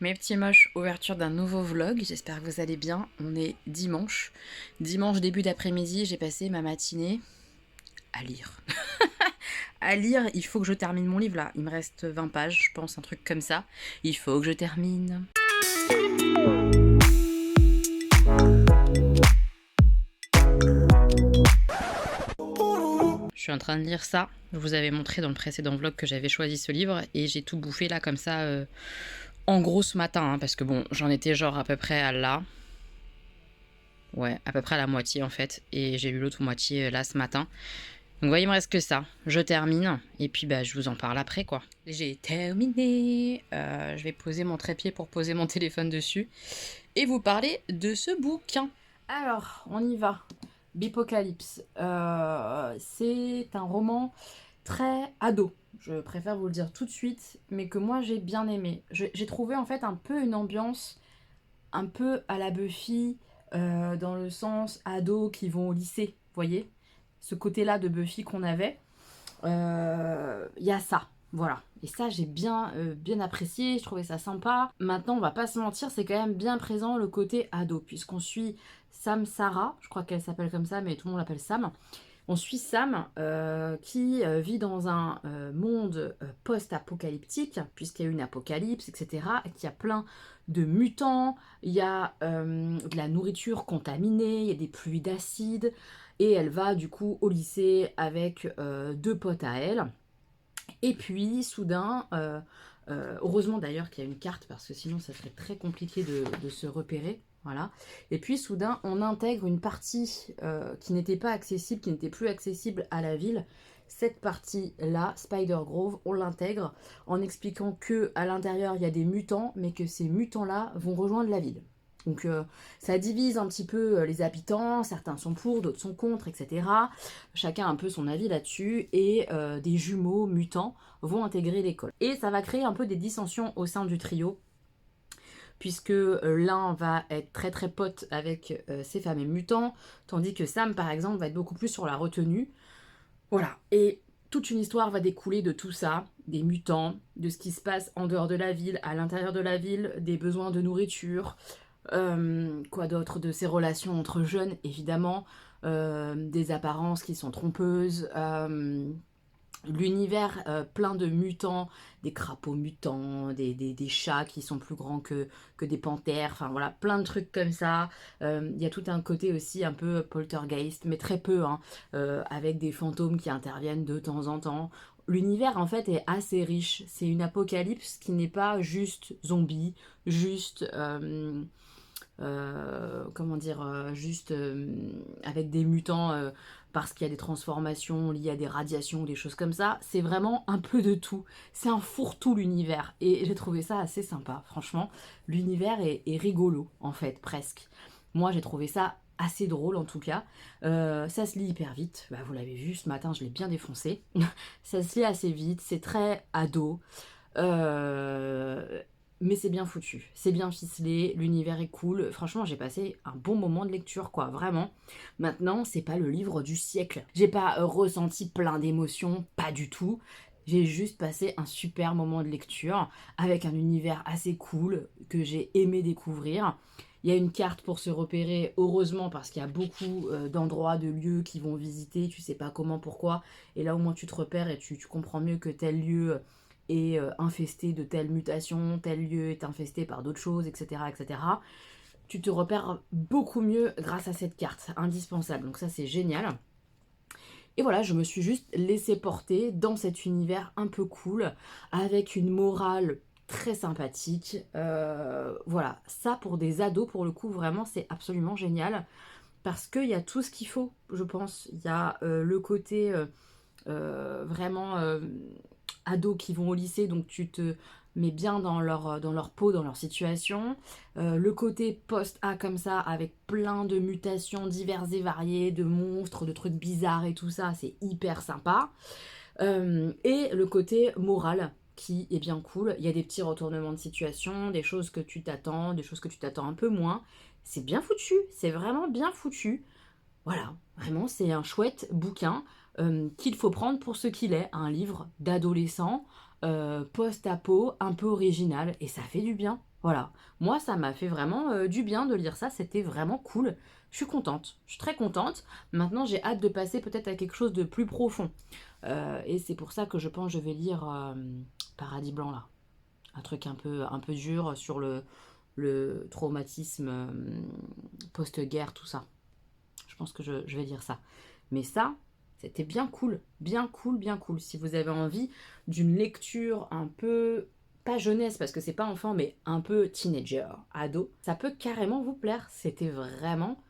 Mes petits moches, ouverture d'un nouveau vlog, j'espère que vous allez bien. On est dimanche. Dimanche début d'après-midi, j'ai passé ma matinée à lire. À lire, il faut que je termine mon livre là. Il me reste 20 pages, je pense, un truc comme ça. Il faut que je termine. Je suis en train de lire ça. Je vous avais montré dans le précédent vlog que j'avais choisi ce livre et j'ai tout bouffé là comme ça en gros ce matin, hein, parce que bon, j'en étais genre à peu près à là. Ouais, à peu près à la moitié en fait. Et j'ai lu l'autre moitié là ce matin. Donc vous voyez, il me reste que ça. Je termine. Et puis bah, je vous en parle après quoi. J'ai terminé. Je vais poser mon trépied pour poser mon téléphone dessus. Et vous parler de ce bouquin. Alors, on y va. Bipocalypse. C'est un roman très ado. Je préfère vous le dire tout de suite. Mais que moi j'ai bien aimé. J'ai trouvé en fait un peu une ambiance un peu à la Buffy, dans le sens ados qui vont au lycée, vous voyez, ce côté-là de Buffy qu'on avait, y a ça, voilà. Et ça, j'ai bien apprécié, je trouvais ça sympa. Maintenant, on va pas se mentir, c'est quand même bien présent le côté ado, puisqu'on suit Sam Sarah, je crois qu'elle s'appelle comme ça, mais tout le monde l'appelle Sam. On suit Sam qui vit dans un monde post-apocalyptique, puisqu'il y a eu une apocalypse, etc. Et qu'il y a plein de mutants, il y a de la nourriture contaminée, il y a des pluies d'acide. Et elle va du coup au lycée avec deux potes à elle. Et puis soudain, heureusement d'ailleurs qu'il y a une carte, parce que sinon ça serait très compliqué de se repérer. Voilà. Et puis soudain, on intègre une partie qui n'était pas accessible, qui n'était plus accessible à la ville. Cette partie-là, Spider Grove, on l'intègre en expliquant que à l'intérieur il y a des mutants, mais que ces mutants-là vont rejoindre la ville. Donc ça divise un petit peu les habitants, certains sont pour, d'autres sont contre, etc. Chacun a un peu son avis là-dessus, et des jumeaux mutants vont intégrer l'école. Et ça va créer un peu des dissensions au sein du trio, puisque l'un va être très très pote avec ces fameux mutants, tandis que Sam par exemple va être beaucoup plus sur la retenue. Voilà, et toute une histoire va découler de tout ça, des mutants, de ce qui se passe en dehors de la ville, à l'intérieur de la ville, des besoins de nourriture, quoi d'autre, de ces relations entre jeunes évidemment, des apparences qui sont trompeuses, l'univers plein de mutants, des crapauds mutants, des chats qui sont plus grands que des panthères, enfin voilà, plein de trucs comme ça. Il y a tout un côté aussi un peu poltergeist, mais très peu, hein, avec des fantômes qui interviennent de temps en temps. L'univers en fait est assez riche, c'est une apocalypse qui n'est pas juste zombie, juste... comment dire, juste avec des mutants parce qu'il y a des transformations liées à des radiations ou des choses comme ça. C'est vraiment un peu de tout. C'est un fourre-tout l'univers. Et j'ai trouvé ça assez sympa, franchement. L'univers est rigolo, en fait, presque. Moi, j'ai trouvé ça assez drôle, en tout cas. Ça se lit hyper vite. Bah, vous l'avez vu, ce matin, je l'ai bien défoncé. Ça se lit assez vite. C'est très ado. Mais c'est bien foutu, c'est bien ficelé, l'univers est cool. Franchement, j'ai passé un bon moment de lecture, quoi, vraiment. Maintenant, c'est pas le livre du siècle. J'ai pas ressenti plein d'émotions, pas du tout. J'ai juste passé un super moment de lecture avec un univers assez cool que j'ai aimé découvrir. Il y a une carte pour se repérer, heureusement, parce qu'il y a beaucoup d'endroits, de lieux qui vont visiter, tu sais pas comment, pourquoi. Et là, au moins, tu te repères et tu comprends mieux que tel lieu est infesté de telle mutation, tel lieu est infesté par d'autres choses, etc., etc. Tu te repères beaucoup mieux grâce à cette carte, indispensable. Donc ça, c'est génial. Et voilà, je me suis juste laissée porter dans cet univers un peu cool, avec une morale très sympathique. Voilà, ça pour des ados, pour le coup, vraiment, c'est absolument génial. Parce qu'il y a tout ce qu'il faut, je pense. Il y a le côté vraiment ados qui vont au lycée, donc tu te mets bien dans leur peau, dans leur situation. Le côté post-A comme ça, avec plein de mutations diverses et variées, de monstres, de trucs bizarres et tout ça, c'est hyper sympa. Et le côté moral, qui est bien cool. Il y a des petits retournements de situation, des choses que tu t'attends, des choses que tu t'attends un peu moins. C'est bien foutu, c'est vraiment bien foutu. Voilà, vraiment, c'est un chouette bouquin qu'il faut prendre pour ce qu'il est, un livre d'adolescent, post-apo, un peu original, et ça fait du bien. Voilà, moi ça m'a fait vraiment du bien de lire ça, c'était vraiment cool. Je suis contente, je suis très contente. Maintenant j'ai hâte de passer peut-être à quelque chose de plus profond. Et c'est pour ça que je pense que je vais lire Paradis Blanc là. Un truc un peu dur sur le traumatisme post-guerre, tout ça. Je pense que je vais lire ça. Mais ça, c'était bien cool, bien cool, bien cool. Si vous avez envie d'une lecture un peu, pas jeunesse parce que c'est pas enfant, mais un peu teenager, ado, ça peut carrément vous plaire. C'était vraiment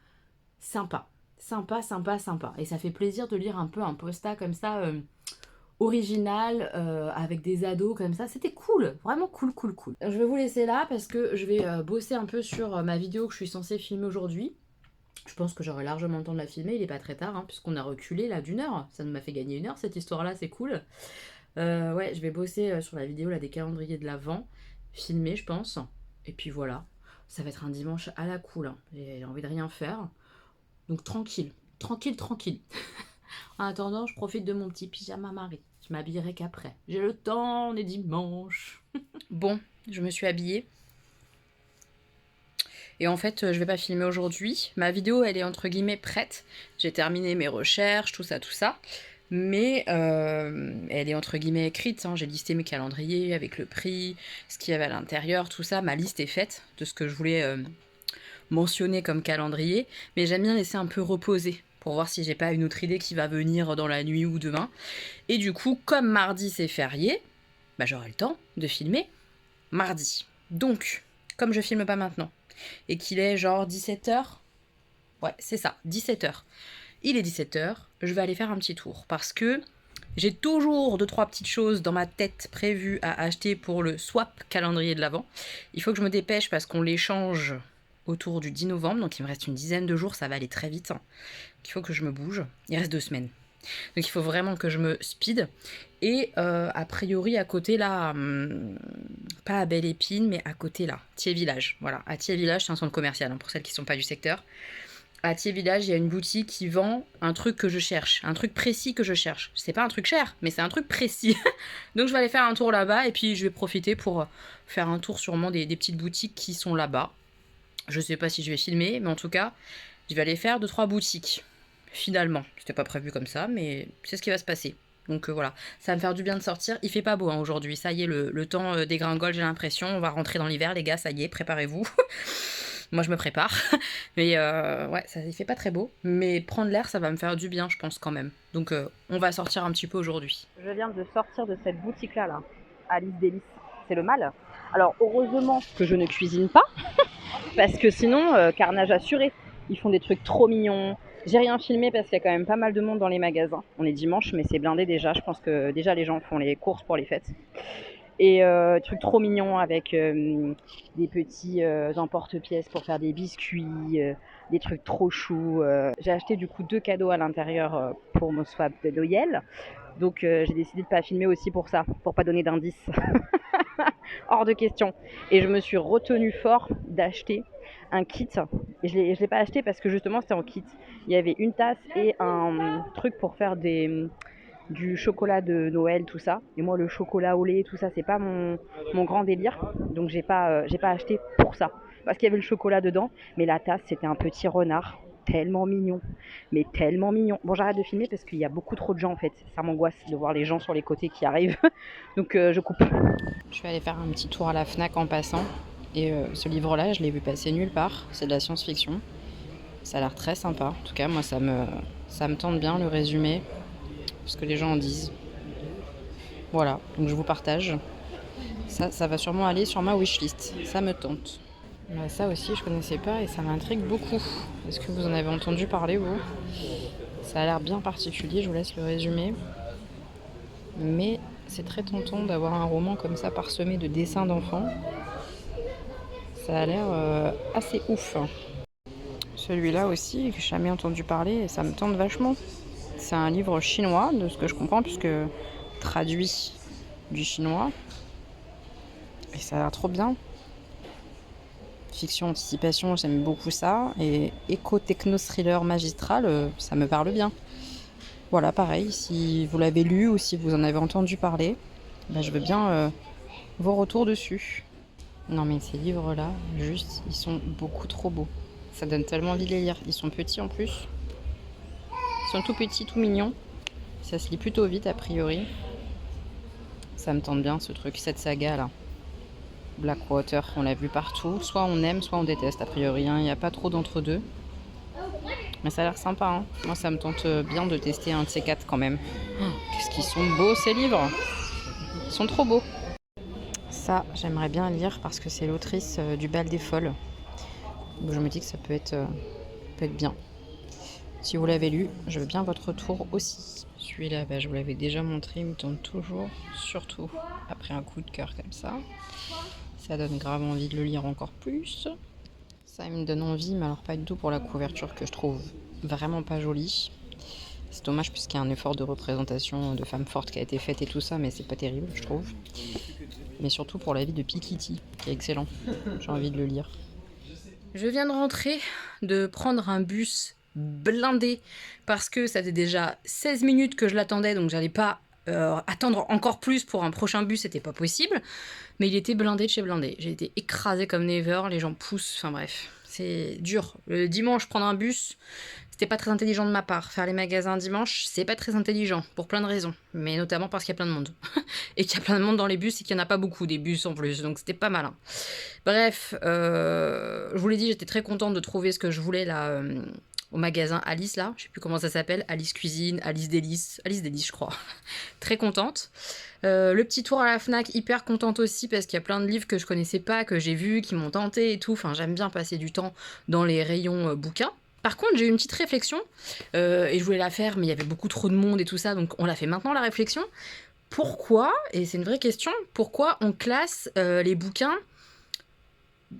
sympa. Sympa, sympa, sympa. Et ça fait plaisir de lire un peu un posta comme ça, original, avec des ados comme ça. C'était cool, vraiment cool, cool, cool. Je vais vous laisser là parce que je vais bosser un peu sur ma vidéo que je suis censée filmer aujourd'hui. Je pense que j'aurai largement le temps de la filmer, il est pas très tard, hein, puisqu'on a reculé là d'une heure. Ça m'a fait gagner une heure cette histoire-là, c'est cool. Ouais, je vais bosser sur la vidéo là, des calendriers de l'Avent, filmer je pense. Et puis voilà, ça va être un dimanche à la cool, hein. J'ai envie de rien faire. Donc tranquille, tranquille, tranquille. En attendant, je profite de mon petit pyjama Marie. Je m'habillerai qu'après. J'ai le temps, on est dimanche. Bon, je me suis habillée. Et en fait, je vais pas filmer aujourd'hui. Ma vidéo, elle est entre guillemets prête. J'ai terminé mes recherches, tout ça, tout ça. Mais elle est entre guillemets écrite, hein. J'ai listé mes calendriers avec le prix, ce qu'il y avait à l'intérieur, tout ça. Ma liste est faite de ce que je voulais mentionner comme calendrier. Mais j'aime bien laisser un peu reposer pour voir si j'ai pas une autre idée qui va venir dans la nuit ou demain. Et du coup, comme mardi c'est férié, bah, j'aurai le temps de filmer mardi. Donc, comme je filme pas maintenant, et qu'il est genre 17h, ouais, c'est ça, 17h. Il est 17h, je vais aller faire un petit tour parce que j'ai toujours 2-3 petites choses dans ma tête prévues à acheter pour le swap calendrier de l'Avent. Il faut que je me dépêche parce qu'on l'échange autour du 10 novembre, donc il me reste une dizaine de jours, ça va aller très vite. Il faut que je me bouge, il reste 2 semaines. Donc il faut vraiment que je me speed. Et a priori à côté là, pas à Belle Épine, mais à côté là, Thiers Village. Voilà, à Thiers Village, c'est un centre commercial, hein, pour celles qui ne sont pas du secteur. À Thiers Village, il y a une boutique qui vend un truc que je cherche, un truc précis que je cherche. C'est pas un truc cher, mais c'est un truc précis. Donc je vais aller faire un tour là-bas et puis je vais profiter pour faire un tour sûrement des petites boutiques qui sont là-bas. Je sais pas si je vais filmer, mais en tout cas, je vais aller faire 2-3 boutiques. Finalement, c'était pas prévu comme ça, mais c'est ce qui va se passer. Donc voilà, ça va me faire du bien de sortir. Il fait pas beau hein, aujourd'hui, ça y est, le temps dégringole, j'ai l'impression. On va rentrer dans l'hiver, les gars, ça y est, préparez-vous. Moi, je me prépare. Mais ouais, ça, il fait pas très beau. Mais prendre l'air, ça va me faire du bien, je pense, quand même. Donc on va sortir un petit peu aujourd'hui. Je viens de sortir de cette boutique-là, là, Alice Délice. C'est le mal. Alors, heureusement que je ne cuisine pas, parce que sinon, carnage assuré. Ils font des trucs trop mignons. J'ai rien filmé parce qu'il y a quand même pas mal de monde dans les magasins. On est dimanche, mais c'est blindé déjà. Je pense que déjà les gens font les courses pour les fêtes. Et trucs trop mignons avec des petits emporte-pièces pour faire des biscuits, des trucs trop choux. J'ai acheté du coup 2 cadeaux à l'intérieur pour mon swap de Noël. Donc j'ai décidé de pas filmer aussi pour ça, pour pas donner d'indices. Hors de question. Et je me suis retenue fort d'acheter un kit. Et je l'ai pas acheté parce que justement c'était en kit. Il y avait une tasse et un truc pour faire du chocolat de Noël, tout ça. Et moi le chocolat au lait, tout ça, c'est pas mon grand délire. Donc j'ai pas acheté pour ça. Parce qu'il y avait le chocolat dedans. Mais la tasse, c'était un petit renard. Tellement mignon, mais tellement mignon. Bon, j'arrête de filmer parce qu'il y a beaucoup trop de gens en fait. Ça m'angoisse de voir les gens sur les côtés qui arrivent. Donc je coupe. Je vais aller faire un petit tour à la Fnac en passant. Et ce livre-là, je l'ai vu passer nulle part. C'est de la science-fiction. Ça a l'air très sympa. En tout cas, moi, ça me tente bien le résumé. Ce que les gens en disent. Voilà, donc je vous partage. Ça va sûrement aller sur ma wishlist. Ça me tente. Bah, ça aussi, je connaissais pas et ça m'intrigue beaucoup. Est-ce que vous en avez entendu parler, vous? Ça a l'air bien particulier, je vous laisse le résumé. Mais c'est très tentant d'avoir un roman comme ça parsemé de dessins d'enfants. Ça a l'air assez ouf. Celui-là aussi, que j'ai jamais entendu parler et ça me tente vachement. C'est un livre chinois, de ce que je comprends, puisque traduit du chinois. Et ça a l'air trop bien. Fiction, anticipation, j'aime beaucoup ça. Et éco-techno-thriller magistral, ça me parle bien. Voilà, pareil, si vous l'avez lu ou si vous en avez entendu parler, bah, je veux bien vos retours dessus. Non mais ces livres-là, juste, ils sont beaucoup trop beaux. Ça donne tellement envie de les lire. Ils sont petits en plus. Ils sont tout petits, tout mignons. Ça se lit plutôt vite a priori. Ça me tente bien ce truc, cette saga là. Blackwater, on l'a vu partout. Soit on aime, soit on déteste a priori. Hein. Il n'y a pas trop d'entre-deux. Mais ça a l'air sympa. Hein. Moi ça me tente bien de tester un de ces quatre quand même. Oh, qu'est-ce qu'ils sont beaux ces livres. Ils sont trop beaux. Ça, j'aimerais bien lire parce que c'est l'autrice du Bal des Folles. Donc je me dis que ça peut être bien. Si vous l'avez lu, je veux bien votre retour aussi. Celui-là, je vous l'avais déjà montré, il me tente toujours, surtout après un coup de cœur comme ça. Ça donne grave envie de le lire encore plus. Ça, il me donne envie, mais alors pas du tout pour la couverture que je trouve vraiment pas jolie. C'est dommage puisqu'il y a un effort de représentation de femmes fortes qui a été fait et tout ça, mais c'est pas terrible, je trouve. Mais surtout pour la vie de Pikiti, qui est excellent. J'ai envie de le lire. Je viens de rentrer, de prendre un bus blindé parce que ça faisait déjà 16 minutes que je l'attendais, donc j'allais pas attendre encore plus pour un prochain bus, c'était pas possible. Mais il était blindé de chez blindé. J'ai été écrasée comme never, les gens poussent, enfin bref, c'est dur. Le dimanche, prendre un bus, c'était pas très intelligent de ma part. Faire les magasins dimanche, c'est pas très intelligent, pour plein de raisons. Mais notamment parce qu'il y a plein de monde. Et qu'il y a plein de monde dans les bus et qu'il n'y en a pas beaucoup, des bus en plus, donc c'était pas malin. Bref, je vous l'ai dit, j'étais très contente de trouver ce que je voulais là au magasin Alice là, je sais plus comment ça s'appelle, Alice Cuisine, Alice Délice je crois. Très contente. Le petit tour à la Fnac, hyper contente aussi parce qu'il y a plein de livres que je connaissais pas, que j'ai vus, qui m'ont tenté et tout. Enfin, j'aime bien passer du temps dans les rayons bouquins. Par contre, j'ai eu une petite réflexion et je voulais la faire, mais il y avait beaucoup trop de monde et tout ça, donc on la fait maintenant la réflexion. Pourquoi, et c'est une vraie question, pourquoi on classe les bouquins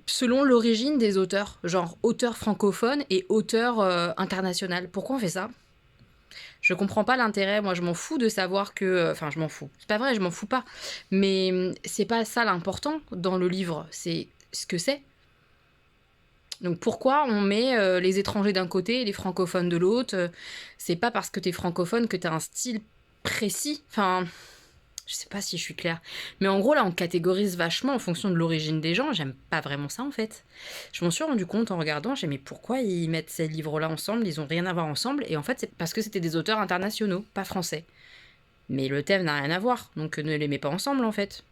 selon l'origine des auteurs, genre auteur francophone et auteur international? Pourquoi on fait ça? Je comprends pas l'intérêt, moi je m'en fous de savoir que... Enfin je m'en fous, c'est pas vrai, je m'en fous pas. Mais c'est pas ça l'important dans le livre, c'est ce que c'est. Donc pourquoi on met les étrangers d'un côté et les francophones de l'autre? C'est pas parce que t'es francophone que t'as un style précis, enfin... Je sais pas si je suis claire. Mais en gros, là, on catégorise vachement en fonction de l'origine des gens. J'aime pas vraiment ça, en fait. Je m'en suis rendu compte en regardant. J'ai dit, mais pourquoi ils mettent ces livres-là ensemble? Ils ont rien à voir ensemble. Et en fait, c'est parce que c'était des auteurs internationaux, pas français. Mais le thème n'a rien à voir. Donc ne les mets pas ensemble, en fait.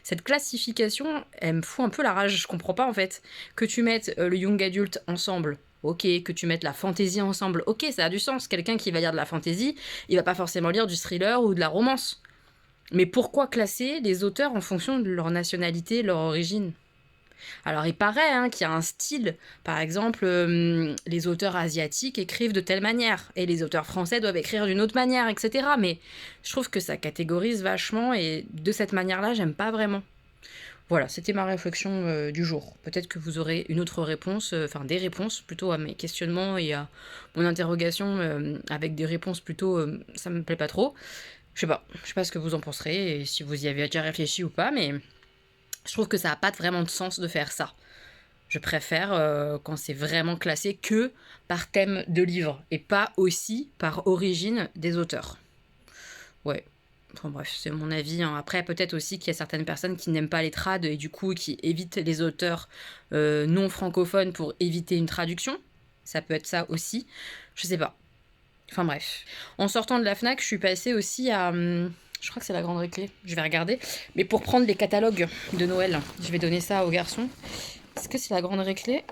Cette classification, elle me fout un peu la rage. Je comprends pas, en fait. Que tu mettes le young adult ensemble, ok. Que tu mettes la fantasy ensemble, ok, ça a du sens. Quelqu'un qui va lire de la fantasy, il va pas forcément lire du thriller ou de la romance. Mais pourquoi classer les auteurs en fonction de leur nationalité, leur origine? Alors il paraît qu'il y a un style, par exemple, les auteurs asiatiques écrivent de telle manière, et les auteurs français doivent écrire d'une autre manière, etc. Mais je trouve que ça catégorise vachement, et de cette manière-là, j'aime pas vraiment. Voilà, c'était ma réflexion du jour. Peut-être que vous aurez une autre réponse, enfin des réponses plutôt à mes questionnements et à mon interrogation avec des réponses plutôt ça me plaît pas trop. Je sais pas ce que vous en penserez, et si vous y avez déjà réfléchi ou pas, mais je trouve que ça n'a pas vraiment de sens de faire ça. Je préfère quand c'est vraiment classé que par thème de livre, et pas aussi par origine des auteurs. Ouais. Enfin bref, c'est mon avis. Après, peut-être aussi qu'il y a certaines personnes qui n'aiment pas les trades et du coup qui évitent les auteurs non francophones pour éviter une traduction. Ça peut être ça aussi. Je sais pas. Enfin bref. En sortant de la Fnac, je suis passée aussi à... je crois que c'est la Grande Récré. Je vais regarder. Mais pour prendre les catalogues de Noël, je vais donner ça aux garçons. Est-ce que c'est la Grande Récré?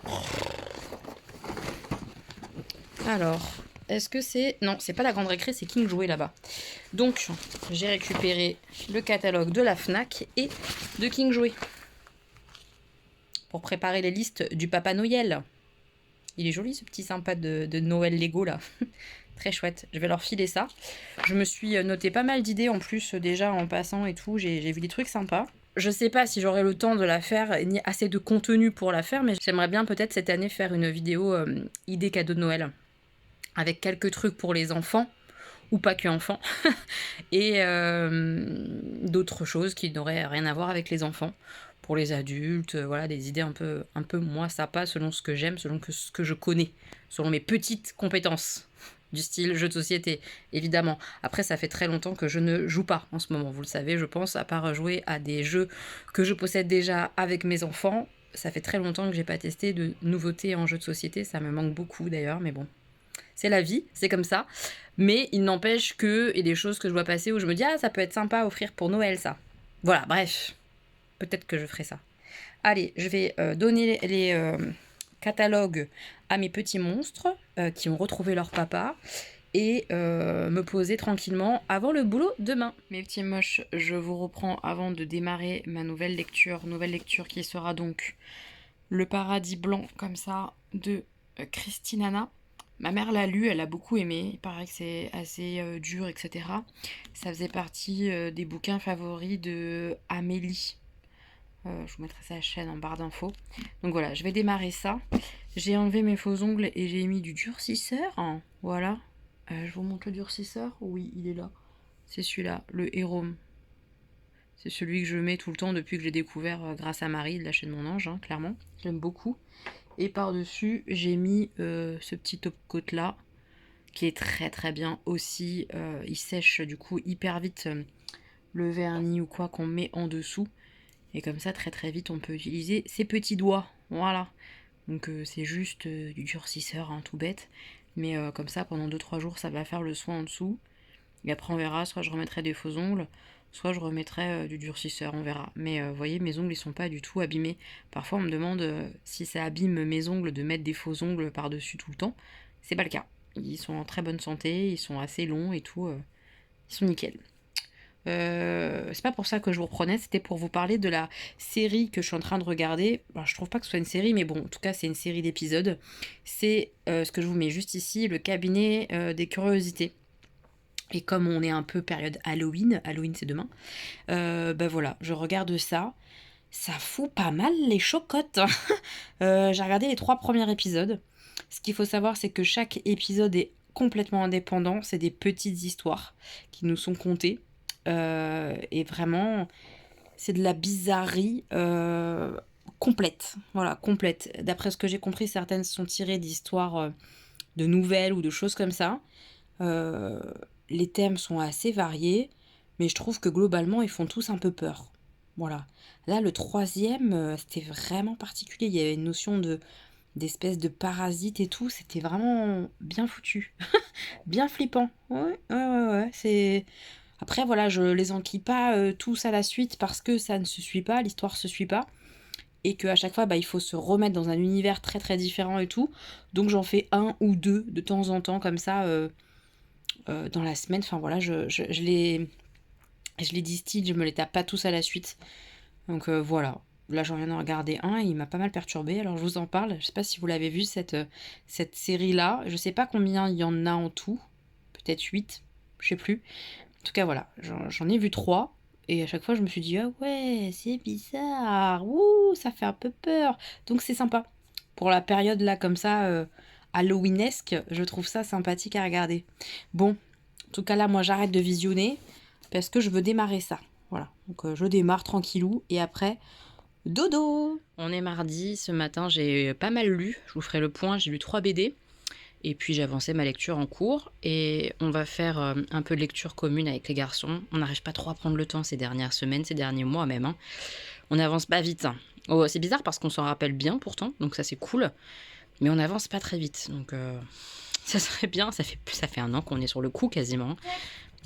Alors, est-ce que c'est... Non, c'est pas la Grande Récré, c'est King Jouet là-bas. Donc, j'ai récupéré le catalogue de la Fnac et de King Jouet. Pour préparer les listes du Papa Noël. Il est joli ce petit sympa de Noël Lego là. Très chouette, je vais leur filer ça. Je me suis noté pas mal d'idées en plus déjà en passant et tout, j'ai vu des trucs sympas. Je sais pas si j'aurai le temps de la faire, ni assez de contenu pour la faire, mais j'aimerais bien peut-être cette année faire une vidéo idée cadeau de Noël. Avec quelques trucs pour les enfants, ou pas que enfants, et d'autres choses qui n'auraient rien à voir avec les enfants. Pour les adultes, voilà, des idées un peu moins sympas selon ce que j'aime, selon ce que je connais, selon mes petites compétences. du style jeu de société, évidemment. Après, ça fait très longtemps que je ne joue pas en ce moment, vous le savez, je pense, à part jouer à des jeux que je possède déjà avec mes enfants. Ça fait très longtemps que j'ai pas testé de nouveautés en jeu de société, ça me manque beaucoup d'ailleurs, mais bon. C'est la vie, c'est comme ça. Mais il n'empêche qu'il y a des choses que je vois passer où je me dis, ah, ça peut être sympa à offrir pour Noël, ça. Voilà, bref. Peut-être que je ferai ça. Allez, je vais donner les catalogues à mes petits monstres qui ont retrouvé leur papa et me poser tranquillement avant le boulot demain. Mes petits moches, je vous reprends avant de démarrer ma nouvelle lecture. Nouvelle lecture qui sera donc Le Paradis Blanc, comme ça, de Christine Anna. Ma mère l'a lu, elle a beaucoup aimé. Il paraît que c'est assez dur, etc. Ça faisait partie des bouquins favoris de Amélie. Je vous mettrai sa chaîne en barre d'infos. Donc voilà, je vais démarrer ça. J'ai enlevé mes faux ongles et j'ai mis du durcisseur. Voilà. Je vous montre le durcisseur. Oui, il est là. C'est celui-là, le Hérome. C'est celui que je mets tout le temps depuis que j'ai découvert grâce à Marie de la chaîne Mon Ange, clairement. J'aime beaucoup. Et par-dessus, j'ai mis ce petit top-coat là, qui est très très bien aussi. Il sèche du coup hyper vite le vernis ou quoi qu'on met en dessous. Et comme ça, très très vite, on peut utiliser ses petits doigts. Voilà. Donc c'est juste du durcisseur, hein, tout bête. Mais comme ça, pendant 2-3 jours, ça va faire le soin en dessous. Et après, on verra, soit je remettrai des faux ongles, soit je remettrai du durcisseur, on verra. Mais vous voyez, mes ongles, ils sont pas du tout abîmés. Parfois, on me demande si ça abîme mes ongles de mettre des faux ongles par-dessus tout le temps. C'est pas le cas. Ils sont en très bonne santé, ils sont assez longs et tout. Ils sont nickel. C'est pas pour ça que je vous reprenais, c'était pour vous parler de la série que je suis en train de regarder. Alors, je trouve pas que ce soit une série, mais bon, en tout cas, c'est une série d'épisodes. C'est ce que je vous mets juste ici, le cabinet des curiosités. Et comme on est un peu période Halloween c'est demain, bah voilà, je regarde ça. Ça fout pas mal les chocottes. J'ai regardé les 3 premiers épisodes. Ce qu'il faut savoir, c'est que chaque épisode est complètement indépendant. C'est des petites histoires qui nous sont contées. Et vraiment, c'est de la bizarrerie complète. Voilà, complète. D'après ce que j'ai compris, certaines sont tirées d'histoires de nouvelles ou de choses comme ça. Les thèmes sont assez variés, mais je trouve que globalement, ils font tous un peu peur. Voilà. Là, le 3e, c'était vraiment particulier. Il y avait une notion d'espèce de parasite et tout. C'était vraiment bien foutu. Bien flippant. Ouais. C'est... Après, voilà, je les enquille pas tous à la suite parce que ça ne se suit pas, l'histoire se suit pas. Et qu'à chaque fois, il faut se remettre dans un univers très très différent et tout. Donc j'en fais 1 ou 2 de temps en temps, comme ça, dans la semaine. Enfin voilà, je les distille, je me les tape pas tous à la suite. Donc voilà. Là, j'en viens d'en regarder un et il m'a pas mal perturbé. Alors je vous en parle. Je sais pas si vous l'avez vu, cette série-là. Je sais pas combien il y en a en tout. Peut-être 8, je sais plus. En tout cas, voilà, j'en ai vu 3. Et à chaque fois, je me suis dit, ah ouais, c'est bizarre. Ouh, ça fait un peu peur. Donc c'est sympa. Pour la période là, comme ça, Halloweenesque, je trouve ça sympathique à regarder. Bon, en tout cas là, moi, j'arrête de visionner parce que je veux démarrer ça. Voilà, donc je démarre tranquillou et après, dodo. On est mardi, ce matin, j'ai pas mal lu. Je vous ferai le point, j'ai lu 3 BD. Et puis j'ai avancé ma lecture en cours et on va faire un peu de lecture commune avec les garçons. On n'arrive pas trop à prendre le temps ces dernières semaines, ces derniers mois même. Hein. On n'avance pas vite. Hein. Oh, c'est bizarre parce qu'on s'en rappelle bien pourtant, donc ça c'est cool. Mais on n'avance pas très vite, donc ça serait bien. Ça fait 1 an qu'on est sur le coup quasiment.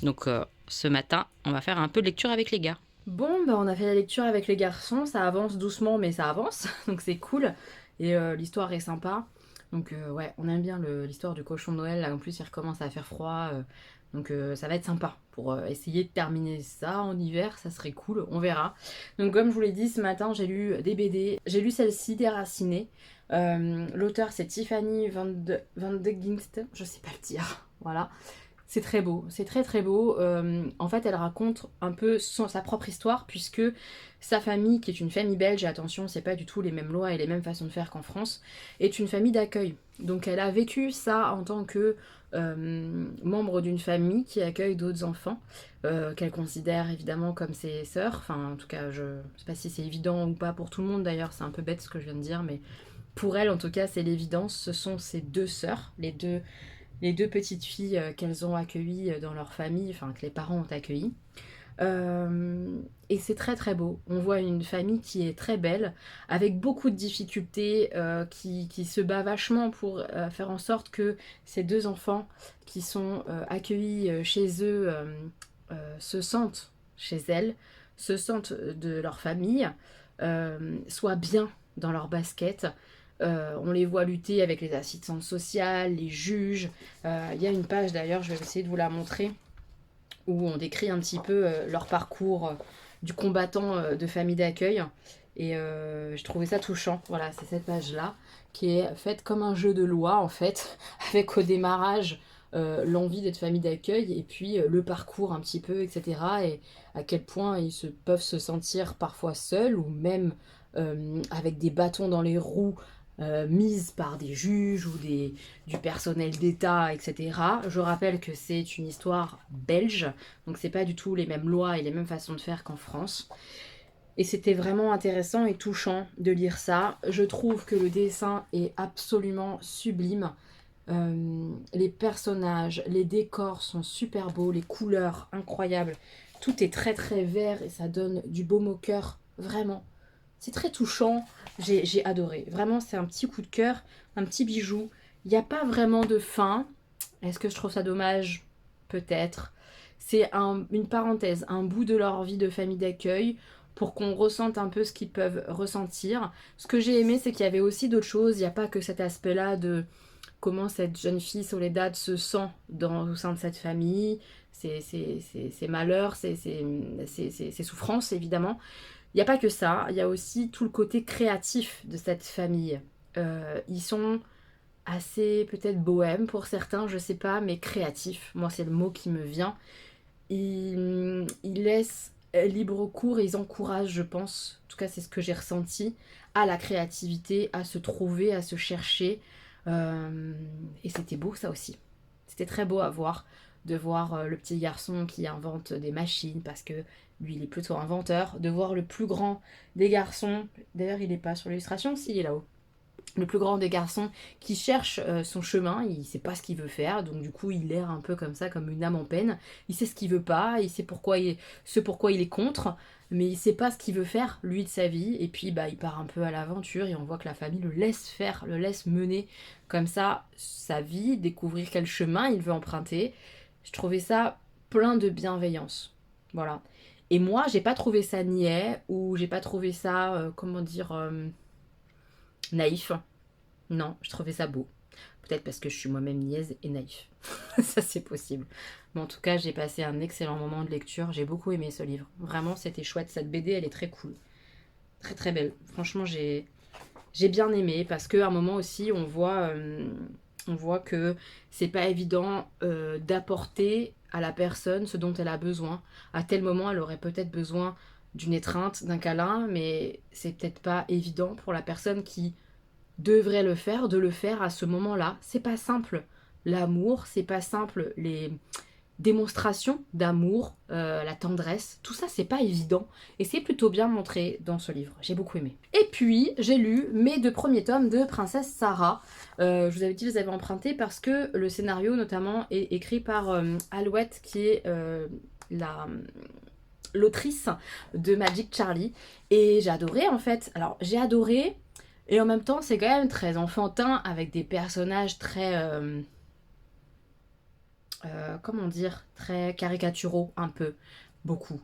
Donc ce matin, on va faire un peu de lecture avec les gars. Bon, on a fait la lecture avec les garçons. Ça avance doucement, mais ça avance, donc c'est cool. Et l'histoire est sympa. Donc ouais, on aime bien l'histoire du cochon de Noël. Là, en plus, il recommence à faire froid. Donc ça va être sympa pour essayer de terminer ça en hiver. Ça serait cool, on verra. Donc comme je vous l'ai dit, ce matin, j'ai lu des BD. J'ai lu celle-ci, Déracinée. L'auteur, c'est Tiffany Van de Gingst. Je sais pas le dire. Voilà. C'est très beau, c'est très très beau. En fait, elle raconte un peu sa propre histoire, puisque sa famille, qui est une famille belge, et attention, c'est pas du tout les mêmes lois et les mêmes façons de faire qu'en France, est une famille d'accueil. Donc elle a vécu ça en tant que membre d'une famille qui accueille d'autres enfants, qu'elle considère évidemment comme ses sœurs. Enfin, en tout cas, je sais pas si c'est évident ou pas pour tout le monde d'ailleurs, c'est un peu bête ce que je viens de dire, mais pour elle, en tout cas, c'est l'évidence. Ce sont ses 2 sœurs, les deux les deux petites filles qu'elles ont accueillies dans leur famille, enfin que les parents ont accueillies. Et c'est très très beau. On voit une famille qui est très belle, avec beaucoup de difficultés, qui se bat vachement pour faire en sorte que ces deux enfants qui sont accueillis chez eux se sentent chez elles, se sentent de leur famille, soient bien dans leur basket. On les voit lutter avec les assistantes sociales, les juges. Il y a une page d'ailleurs, je vais essayer de vous la montrer, où on décrit un petit peu leur parcours du combattant de famille d'accueil. Et je trouvais ça touchant. Voilà, c'est cette page-là, qui est faite comme un jeu de loi, en fait, avec au démarrage l'envie d'être famille d'accueil, et puis le parcours un petit peu, etc. Et à quel point peuvent se sentir parfois seuls, ou même avec des bâtons dans les roues, mise par des juges ou du personnel d'État, etc. Je rappelle que c'est une histoire belge, donc c'est pas du tout les mêmes lois et les mêmes façons de faire qu'en France. Et c'était vraiment intéressant et touchant de lire ça. Je trouve que le dessin est absolument sublime. Les personnages, les décors sont super beaux, les couleurs incroyables. Tout est très très vert et ça donne du baume au cœur, vraiment. C'est très touchant, j'ai adoré. Vraiment, c'est un petit coup de cœur, un petit bijou. Il n'y a pas vraiment de fin. Est-ce que je trouve ça dommage? Peut-être. C'est une parenthèse, un bout de leur vie de famille d'accueil pour qu'on ressente un peu ce qu'ils peuvent ressentir. Ce que j'ai aimé, c'est qu'il y avait aussi d'autres choses. Il n'y a pas que cet aspect-là de comment cette jeune fille Soledad se sent au sein de cette famille, ses malheurs, ses souffrances, évidemment. Il n'y a pas que ça, il y a aussi tout le côté créatif de cette famille. Ils sont assez peut-être bohèmes pour certains, je sais pas, mais créatifs. Moi, c'est le mot qui me vient. Ils laissent libre cours et ils encouragent, je pense, en tout cas c'est ce que j'ai ressenti, à la créativité, à se trouver, à se chercher. Et c'était beau ça aussi. C'était très beau à voir, de voir le petit garçon qui invente des machines parce que lui il est plutôt inventeur, de voir le plus grand des garçons, d'ailleurs il n'est pas sur l'illustration, si il est là-haut, le plus grand des garçons qui cherche son chemin, il sait pas ce qu'il veut faire, donc du coup il erre un peu comme ça, comme une âme en peine, il sait ce qu'il veut pas, il sait pourquoi il est contre, mais il sait pas ce qu'il veut faire, lui, de sa vie, et puis bah il part un peu à l'aventure, et on voit que la famille le laisse faire, le laisse mener comme ça sa vie, découvrir quel chemin il veut emprunter. Je trouvais ça plein de bienveillance, voilà. Et moi, j'ai pas trouvé ça niais, ou j'ai pas trouvé ça, comment dire, naïf. Non, je trouvais ça beau. Peut-être parce que je suis moi-même niaise et naïf. Ça, c'est possible. Mais en tout cas, j'ai passé un excellent moment de lecture. J'ai beaucoup aimé ce livre. Vraiment, c'était chouette. Cette BD, elle est très cool. Très, très belle. Franchement, j'ai bien aimé parce qu'à un moment aussi, on voit que c'est pas évident d'apporter à la personne ce dont elle a besoin. À tel moment, elle aurait peut-être besoin d'une étreinte, d'un câlin, mais c'est peut-être pas évident pour la personne qui devrait le faire, de le faire à ce moment-là. C'est pas simple. L'amour, c'est pas simple. Les démonstrations d'amour, la tendresse, tout ça, c'est pas évident. Et c'est plutôt bien montré dans ce livre. J'ai beaucoup aimé. Et puis, j'ai lu mes deux premiers tomes de Princesse Sarah. Je vous avais dit, je les avais empruntés parce que le scénario, notamment, est écrit par Alouette, qui est l'autrice de Magic Charlie. Et j'ai adoré, en fait. Alors, j'ai adoré. Et en même temps, c'est quand même très enfantin, avec des personnages très... comment dire, très caricaturaux, un peu, beaucoup.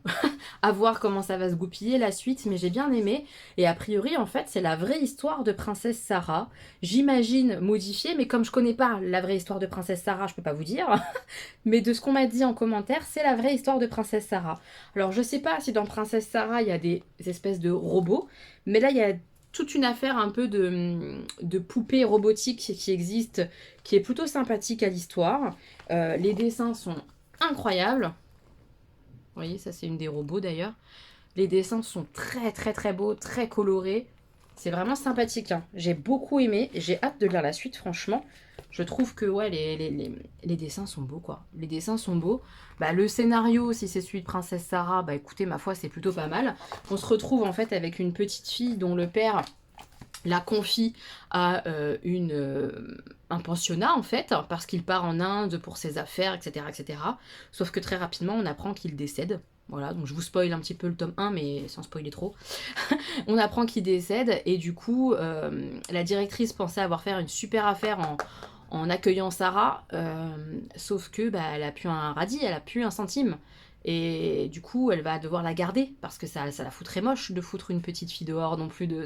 À voir comment ça va se goupiller la suite, mais j'ai bien aimé. Et a priori, en fait, c'est la vraie histoire de Princesse Sarah. J'imagine modifiée, mais comme je connais pas la vraie histoire de Princesse Sarah, je peux pas vous dire. Mais de ce qu'on m'a dit en commentaire, c'est la vraie histoire de Princesse Sarah. Alors, je sais pas si dans Princesse Sarah, il y a des espèces de robots, mais là, il y a toute une affaire un peu de poupées robotiques qui existe, qui est plutôt sympathique à l'histoire. Les dessins sont incroyables. Vous voyez, ça c'est une des robots d'ailleurs. Les dessins sont très très très beaux, très colorés. C'est vraiment sympathique, hein. J'ai beaucoup aimé. J'ai hâte de lire la suite, franchement. Je trouve que ouais, les dessins sont beaux, quoi. Les dessins sont beaux. Bah, le scénario, si c'est celui de Princesse Sarah, bah écoutez, ma foi, c'est plutôt pas mal. On se retrouve en fait avec une petite fille dont le père la confie à un pensionnat en fait, parce qu'il part en Inde pour ses affaires, etc., etc. Sauf que très rapidement, on apprend qu'il décède. Voilà, donc je vous spoil un petit peu le tome 1, mais sans spoiler trop. On apprend qu'il décède, et du coup, la directrice pensait avoir fait une super affaire en accueillant Sarah, sauf que bah, elle a plus un radis, elle a plus un centime. Et du coup, elle va devoir la garder, parce que ça la foutrait moche de foutre une petite fille dehors non plus de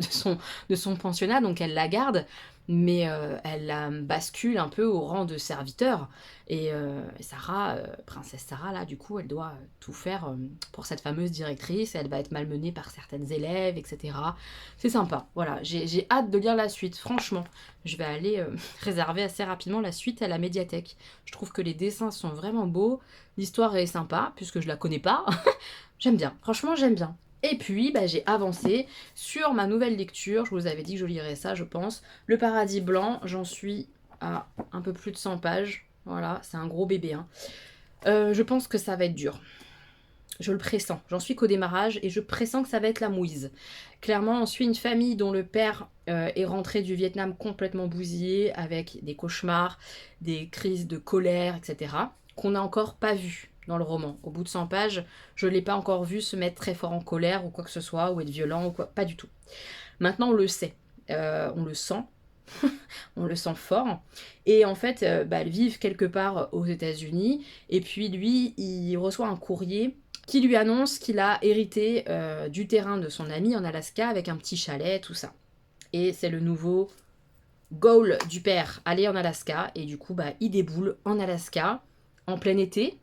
son pensionnat, donc elle la garde, mais elle la bascule un peu au rang de serviteur. Et Sarah, princesse Sarah, là, du coup, elle doit tout faire pour cette fameuse directrice, elle va être malmenée par certaines élèves, etc. C'est sympa, voilà, j'ai hâte de lire la suite, franchement. Je vais aller réserver assez rapidement la suite à la médiathèque. Je trouve que les dessins sont vraiment beaux, l'histoire est sympa, puisque je la connais pas. J'aime bien, franchement j'aime bien. Et puis bah, j'ai avancé sur ma nouvelle lecture, je vous avais dit que je lirais ça je pense. Le Paradis Blanc, j'en suis à un peu plus de 100 pages. Voilà, c'est un gros bébé. Hein. Je pense que ça va être dur. Je le pressens. J'en suis qu'au démarrage et je pressens que ça va être la mouise. Clairement, on suit une famille dont le père est rentré du Vietnam complètement bousillé, avec des cauchemars, des crises de colère, etc. qu'on n'a encore pas vu dans le roman. Au bout de 100 pages, je ne l'ai pas encore vu se mettre très fort en colère ou quoi que ce soit, ou être violent ou quoi. Pas du tout. Maintenant, on le sait. On le sent. On le sent fort. Et en fait, elles vivent quelque part aux États-Unis. Et puis lui, il reçoit un courrier qui lui annonce qu'il a hérité du terrain de son ami en Alaska avec un petit chalet, tout ça. Et c'est le nouveau goal du père, aller en Alaska. Et du coup, il déboule en Alaska, en plein été.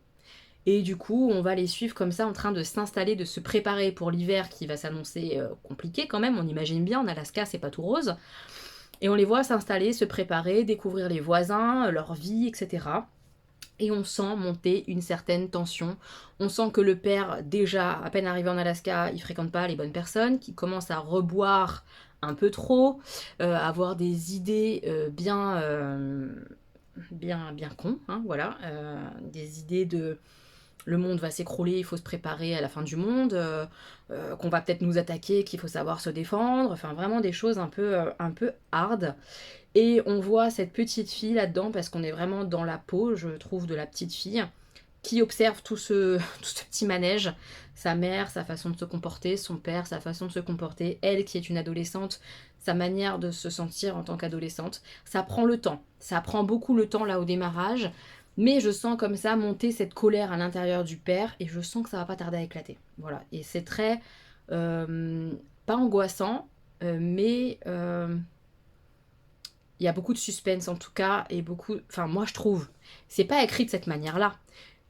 Et du coup, on va les suivre comme ça, en train de s'installer, de se préparer pour l'hiver qui va s'annoncer compliqué quand même. On imagine bien, en Alaska, c'est pas tout rose. Et on les voit s'installer, se préparer, découvrir les voisins, leur vie, etc. Et on sent monter une certaine tension. On sent que le père, déjà, à peine arrivé en Alaska, il fréquente pas les bonnes personnes, qui commence à reboire un peu trop, avoir des idées bien cons, hein, voilà. Des idées de le monde va s'écrouler, il faut se préparer à la fin du monde, qu'on va peut-être nous attaquer, qu'il faut savoir se défendre, enfin vraiment des choses un peu hard. Et on voit cette petite fille là-dedans, parce qu'on est vraiment dans la peau, je trouve, de la petite fille, qui observe tout ce petit manège, sa mère, sa façon de se comporter, son père, sa façon de se comporter, elle qui est une adolescente, sa manière de se sentir en tant qu'adolescente. Ça prend le temps, ça prend beaucoup le temps là au démarrage, mais je sens comme ça monter cette colère à l'intérieur du père, et je sens que ça va pas tarder à éclater. Voilà, et c'est très... pas angoissant, mais... il y a beaucoup de suspense en tout cas, et beaucoup... Enfin, moi je trouve, c'est pas écrit de cette manière-là,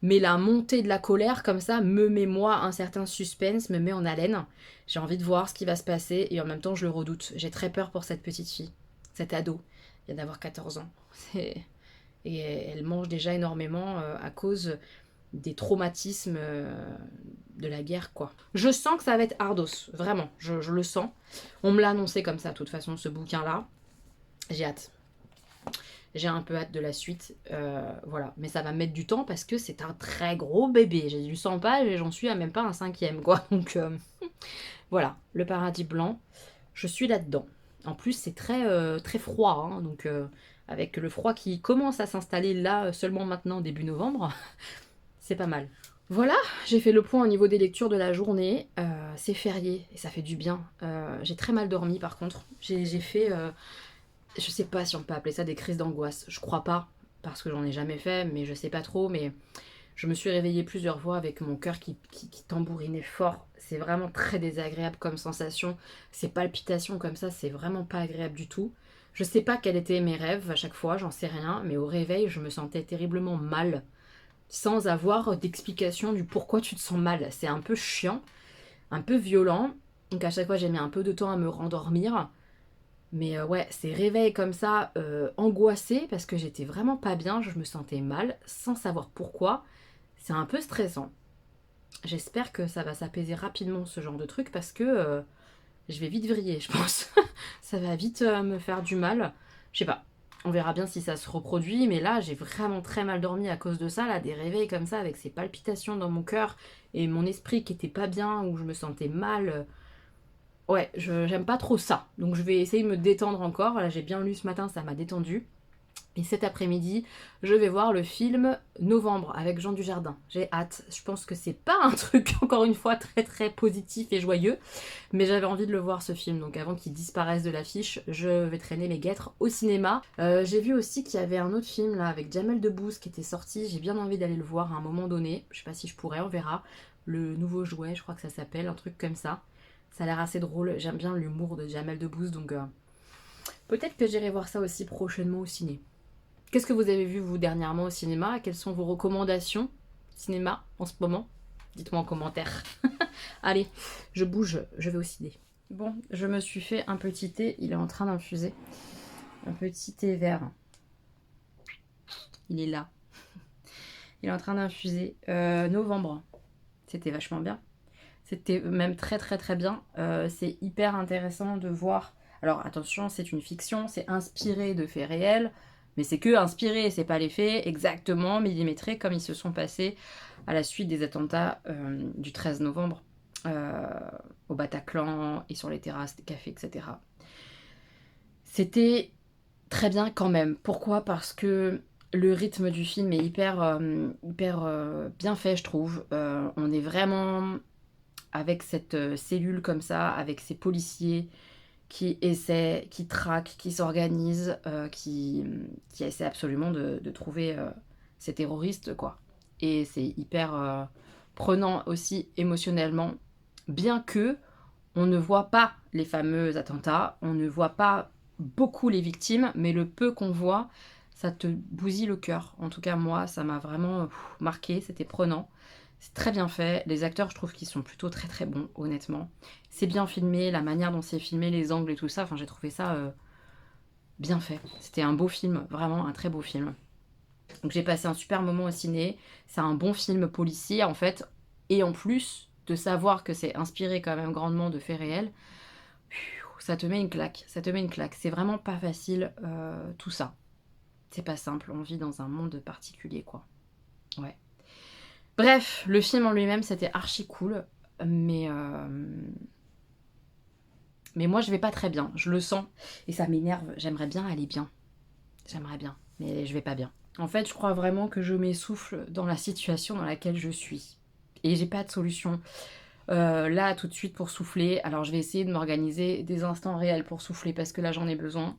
mais la montée de la colère comme ça me met moi un certain suspense, me met en haleine. J'ai envie de voir ce qui va se passer, et en même temps je le redoute. J'ai très peur pour cette petite fille, cette ado. Elle vient d'avoir 14 ans. Et elle mange déjà énormément à cause des traumatismes de la guerre, quoi. Je sens que ça va être ardos, vraiment, je le sens. On me l'a annoncé comme ça, de toute façon, ce bouquin-là. J'ai hâte. J'ai un peu hâte de la suite. Voilà. Mais ça va mettre du temps parce que c'est un très gros bébé. J'ai du 100 pages et j'en suis à même pas un cinquième, quoi. Donc voilà, le Paradis Blanc. Je suis là-dedans. En plus, c'est très froid. Hein, donc avec le froid qui commence à s'installer là seulement maintenant, début novembre, c'est pas mal. Voilà, j'ai fait le point au niveau des lectures de la journée. C'est férié et ça fait du bien. J'ai très mal dormi par contre. J'ai fait... je sais pas si on peut appeler ça des crises d'angoisse. Je crois pas, parce que j'en ai jamais fait, mais je sais pas trop. Mais je me suis réveillée plusieurs fois avec mon cœur qui tambourinait fort. C'est vraiment très désagréable comme sensation. Ces palpitations comme ça, c'est vraiment pas agréable du tout. Je sais pas quels étaient mes rêves à chaque fois, j'en sais rien. Mais au réveil, je me sentais terriblement mal, sans avoir d'explication du pourquoi tu te sens mal. C'est un peu chiant, un peu violent. Donc à chaque fois, j'ai mis un peu de temps à me rendormir. Mais ouais, ces réveils comme ça, angoissés, parce que j'étais vraiment pas bien, je me sentais mal, sans savoir pourquoi. C'est un peu stressant. J'espère que ça va s'apaiser rapidement, ce genre de truc, parce que je vais vite vriller, je pense. Ça va vite me faire du mal. Je sais pas, on verra bien si ça se reproduit, mais là, j'ai vraiment très mal dormi à cause de ça, là, des réveils comme ça, avec ces palpitations dans mon cœur, et mon esprit qui était pas bien, où je me sentais mal. Ouais, j'aime pas trop ça. Donc je vais essayer de me détendre encore. Là, j'ai bien lu ce matin, ça m'a détendu. Et cet après-midi, je vais voir le film Novembre avec Jean Dujardin. J'ai hâte. Je pense que c'est pas un truc, encore une fois, très très positif et joyeux. Mais j'avais envie de le voir ce film. Donc avant qu'il disparaisse de l'affiche, je vais traîner mes guêtres au cinéma. J'ai vu aussi qu'il y avait un autre film là avec Jamel Debbouze qui était sorti. J'ai bien envie d'aller le voir à un moment donné. Je sais pas si je pourrais, on verra. Le nouveau jouet, je crois que ça s'appelle, un truc comme ça. Ça a l'air assez drôle. J'aime bien l'humour de Jamel Debbouze. Donc peut-être que j'irai voir ça aussi prochainement au ciné. Qu'est-ce que vous avez vu, vous, dernièrement au cinéma? Quelles sont vos recommandations cinéma en ce moment? Dites-moi en commentaire. Allez, je bouge, je vais au ciné. Bon, je me suis fait un petit thé, il est en train d'infuser. Un petit thé vert. Il est là. Il est en train d'infuser. Novembre. C'était vachement bien. C'était même très très très bien. C'est hyper intéressant de voir. Alors attention, c'est une fiction, c'est inspiré de faits réels. Mais c'est que inspiré, c'est pas les faits exactement millimétrés comme ils se sont passés à la suite des attentats du 13 novembre au Bataclan et sur les terrasses des cafés, etc. C'était très bien quand même. Pourquoi? Parce que le rythme du film est hyper bien fait, je trouve. On est vraiment avec cette cellule comme ça, avec ces policiers qui essaient, qui traquent, qui s'organisent, qui essaient absolument de trouver ces terroristes, quoi. Et c'est hyper prenant aussi émotionnellement, bien que on ne voit pas les fameux attentats, on ne voit pas beaucoup les victimes, mais le peu qu'on voit, ça te bousille le cœur. En tout cas, moi, ça m'a vraiment marqué, c'était prenant. C'est très bien fait. Les acteurs, je trouve qu'ils sont plutôt très très bons, honnêtement. C'est bien filmé, la manière dont c'est filmé, les angles et tout ça. Enfin, j'ai trouvé ça bien fait. C'était un beau film, vraiment un très beau film. Donc j'ai passé un super moment au ciné. C'est un bon film policier en fait. Et en plus de savoir que c'est inspiré quand même grandement de faits réels, ça te met une claque. Ça te met une claque. C'est vraiment pas facile tout ça. C'est pas simple. On vit dans un monde particulier quoi. Ouais. Bref, le film en lui-même, c'était archi cool, mais moi, je vais pas très bien, je le sens, et ça m'énerve, j'aimerais bien aller bien, j'aimerais bien, mais je vais pas bien. En fait, je crois vraiment que je m'essouffle dans la situation dans laquelle je suis, et j'ai pas de solution là, tout de suite, pour souffler. Alors, je vais essayer de m'organiser des instants réels pour souffler, parce que là, j'en ai besoin,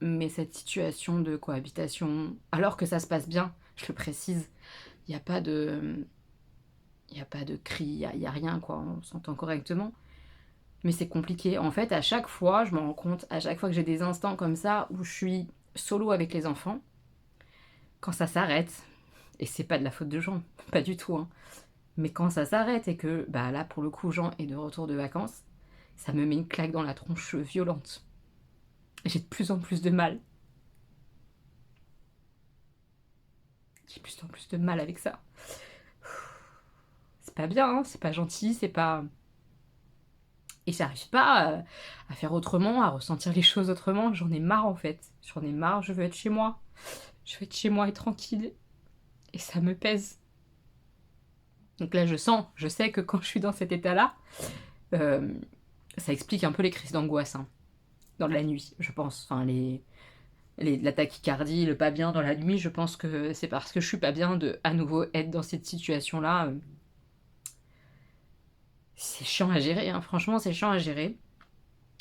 mais cette situation de cohabitation, alors que ça se passe bien, je le précise, il n'y a pas de... Il n'y a pas de cri, il n'y a rien, quoi. On s'entend correctement. Mais c'est compliqué. En fait, à chaque fois, je me rends compte, à chaque fois que j'ai des instants comme ça, où je suis solo avec les enfants, quand ça s'arrête, et c'est pas de la faute de Jean, pas du tout, hein, mais quand ça s'arrête et que, bah là, pour le coup, Jean est de retour de vacances, ça me met une claque dans la tronche violente. J'ai de plus en plus de mal. J'ai de plus en plus de mal avec ça. C'est pas bien, hein, c'est pas gentil, c'est pas... Et j'arrive pas à faire autrement, à ressentir les choses autrement. J'en ai marre en fait. J'en ai marre, je veux être chez moi. Je veux être chez moi et tranquille. Et ça me pèse. Donc là, je sais que quand je suis dans cet état-là, euh, ça explique un peu les crises d'angoisse. Hein, dans la nuit, je pense. Enfin, la tachycardie, le pas bien dans la nuit, je pense que c'est parce que je suis pas bien de à nouveau être dans cette situation-là. C'est chiant à gérer, hein. Franchement, c'est chiant à gérer.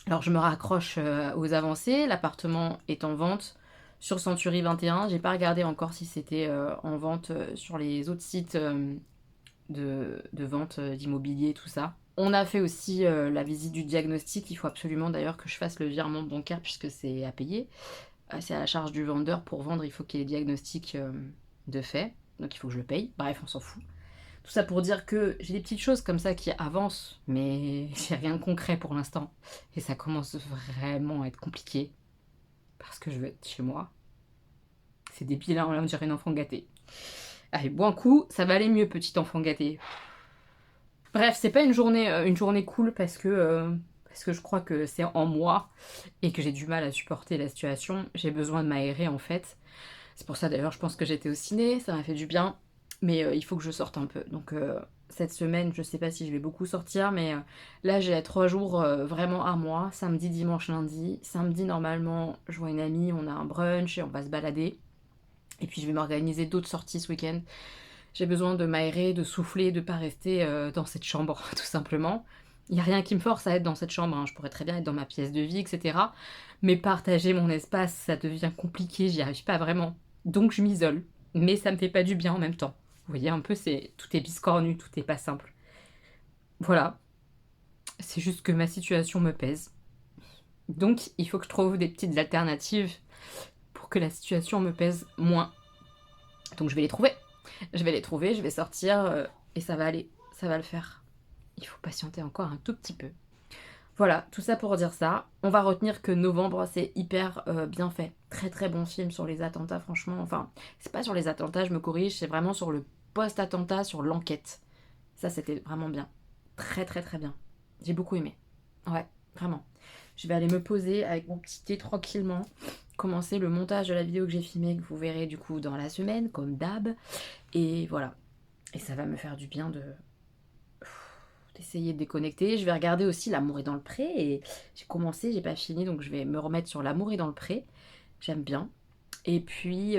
Alors je me raccroche aux avancées, l'appartement est en vente sur Century 21, j'ai pas regardé encore si c'était en vente sur les autres sites de vente d'immobilier, tout ça. On a fait aussi la visite du diagnostic, il faut absolument d'ailleurs que je fasse le virement bancaire puisque c'est à payer. C'est à la charge du vendeur, pour vendre il faut qu'il y ait les diagnostics de fait, donc il faut que je le paye, bref on s'en fout. Tout ça pour dire que j'ai des petites choses comme ça qui avancent, mais j'ai rien de concret pour l'instant. Et ça commence vraiment à être compliqué. Parce que je veux être chez moi. C'est débile, hein, on dirait une enfant gâtée. Allez, bon un coup, ça va aller mieux, petit enfant gâté. Bref, c'est pas une journée cool parce que je crois que c'est en moi et que j'ai du mal à supporter la situation. J'ai besoin de m'aérer en fait. C'est pour ça d'ailleurs, je pense que j'étais au ciné, ça m'a fait du bien. Mais il faut que je sorte un peu. Donc cette semaine, je sais pas si je vais beaucoup sortir, mais là j'ai 3 jours vraiment à moi, samedi, dimanche, lundi. Samedi, normalement, je vois une amie, on a un brunch et on va se balader. Et puis je vais m'organiser d'autres sorties ce week-end. J'ai besoin de m'aérer, de souffler, de pas rester dans cette chambre, tout simplement. Il n'y a rien qui me force à être dans cette chambre, hein. Je pourrais très bien être dans ma pièce de vie, etc. Mais partager mon espace, ça devient compliqué, j'y arrive pas vraiment. Donc je m'isole. Mais ça me fait pas du bien en même temps. Vous voyez un peu, tout est biscornu, tout est pas simple. Voilà, c'est juste que ma situation me pèse. Donc il faut que je trouve des petites alternatives pour que la situation me pèse moins. Donc je vais les trouver. Je vais les trouver, je vais sortir et ça va aller, ça va le faire. Il faut patienter encore un tout petit peu. Voilà, tout ça pour dire ça. On va retenir que Novembre, c'est hyper bien fait. Très très bon film sur les attentats, franchement. Enfin, c'est pas sur les attentats, je me corrige, c'est vraiment sur le post-attentat, sur l'enquête. Ça, c'était vraiment bien. Très très très bien. J'ai beaucoup aimé. Ouais, vraiment. Je vais aller me poser avec mon petit thé tranquillement, commencer le montage de la vidéo que j'ai filmée, que vous verrez du coup dans la semaine, comme d'hab. Et voilà. Et ça va me faire du bien d'essayer de déconnecter. Je vais regarder aussi L'amour est dans le pré. Et j'ai commencé, j'ai pas fini, donc je vais me remettre sur L'amour est dans le pré. J'aime bien. Et puis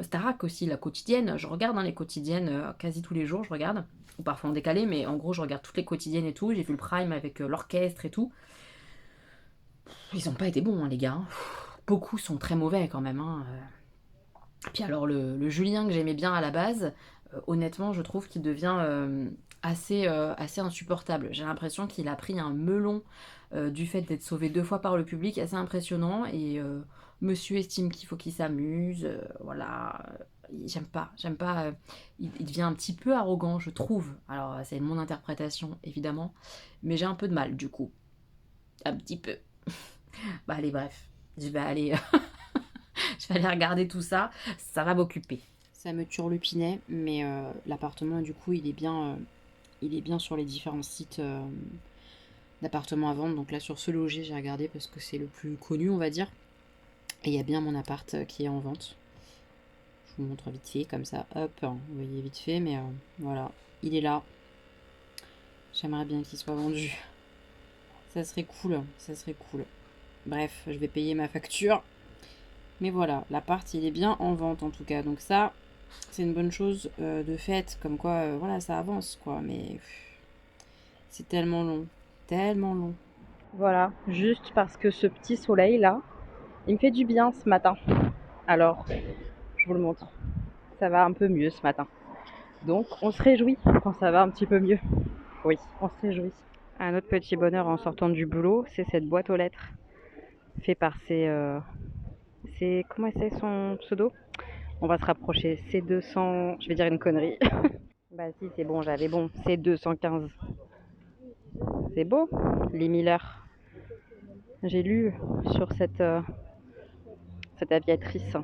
Starac aussi, la quotidienne. Je regarde les quotidiennes quasi tous les jours, je regarde. Ou parfois en décalé, mais en gros, je regarde toutes les quotidiennes et tout. J'ai vu le Prime avec l'orchestre et tout. Ils ont pas été bons, hein, les gars. Beaucoup sont très mauvais quand même. Hein. Puis alors, le Julien que j'aimais bien à la base, honnêtement, je trouve qu'il devient assez insupportable. J'ai l'impression qu'il a pris un melon du fait d'être sauvé 2 fois par le public, assez impressionnant. Et monsieur estime qu'il faut qu'il s'amuse. Voilà. J'aime pas. Il devient un petit peu arrogant, je trouve. Alors, c'est mon interprétation, évidemment. Mais j'ai un peu de mal, du coup. Un petit peu. Bah, allez, bref. Je vais aller. Je vais aller regarder tout ça. Ça va m'occuper. Ça me turlupinait, mais l'appartement, du coup, il est bien sur les différents sites d'appartements à vendre. Donc là, sur Ce Loger, j'ai regardé parce que c'est le plus connu, on va dire. Et il y a bien mon appart qui est en vente. Je vous montre vite fait, comme ça, hop, hein, vous voyez vite fait, mais voilà, il est là. J'aimerais bien qu'il soit vendu. Ça serait cool, ça serait cool. Bref, je vais payer ma facture. Mais voilà, l'appart, il est bien en vente en tout cas. Donc ça, c'est une bonne chose de fait. Comme quoi, voilà, ça avance, quoi. Mais c'est tellement long. Tellement long. Voilà, juste parce que ce petit soleil là, il me fait du bien ce matin. Alors, je vous le montre. Ça va un peu mieux ce matin. Donc, on se réjouit quand ça va un petit peu mieux. Oui, on se réjouit. Un autre petit bonheur en sortant du boulot, c'est cette boîte aux lettres. Fait par comment c'est son pseudo? On va se rapprocher. C200. Je vais dire une connerie. Bah si, c'est bon, j'avais bon. C215. C'est beau, Lee Miller. J'ai lu sur cette aviatrice.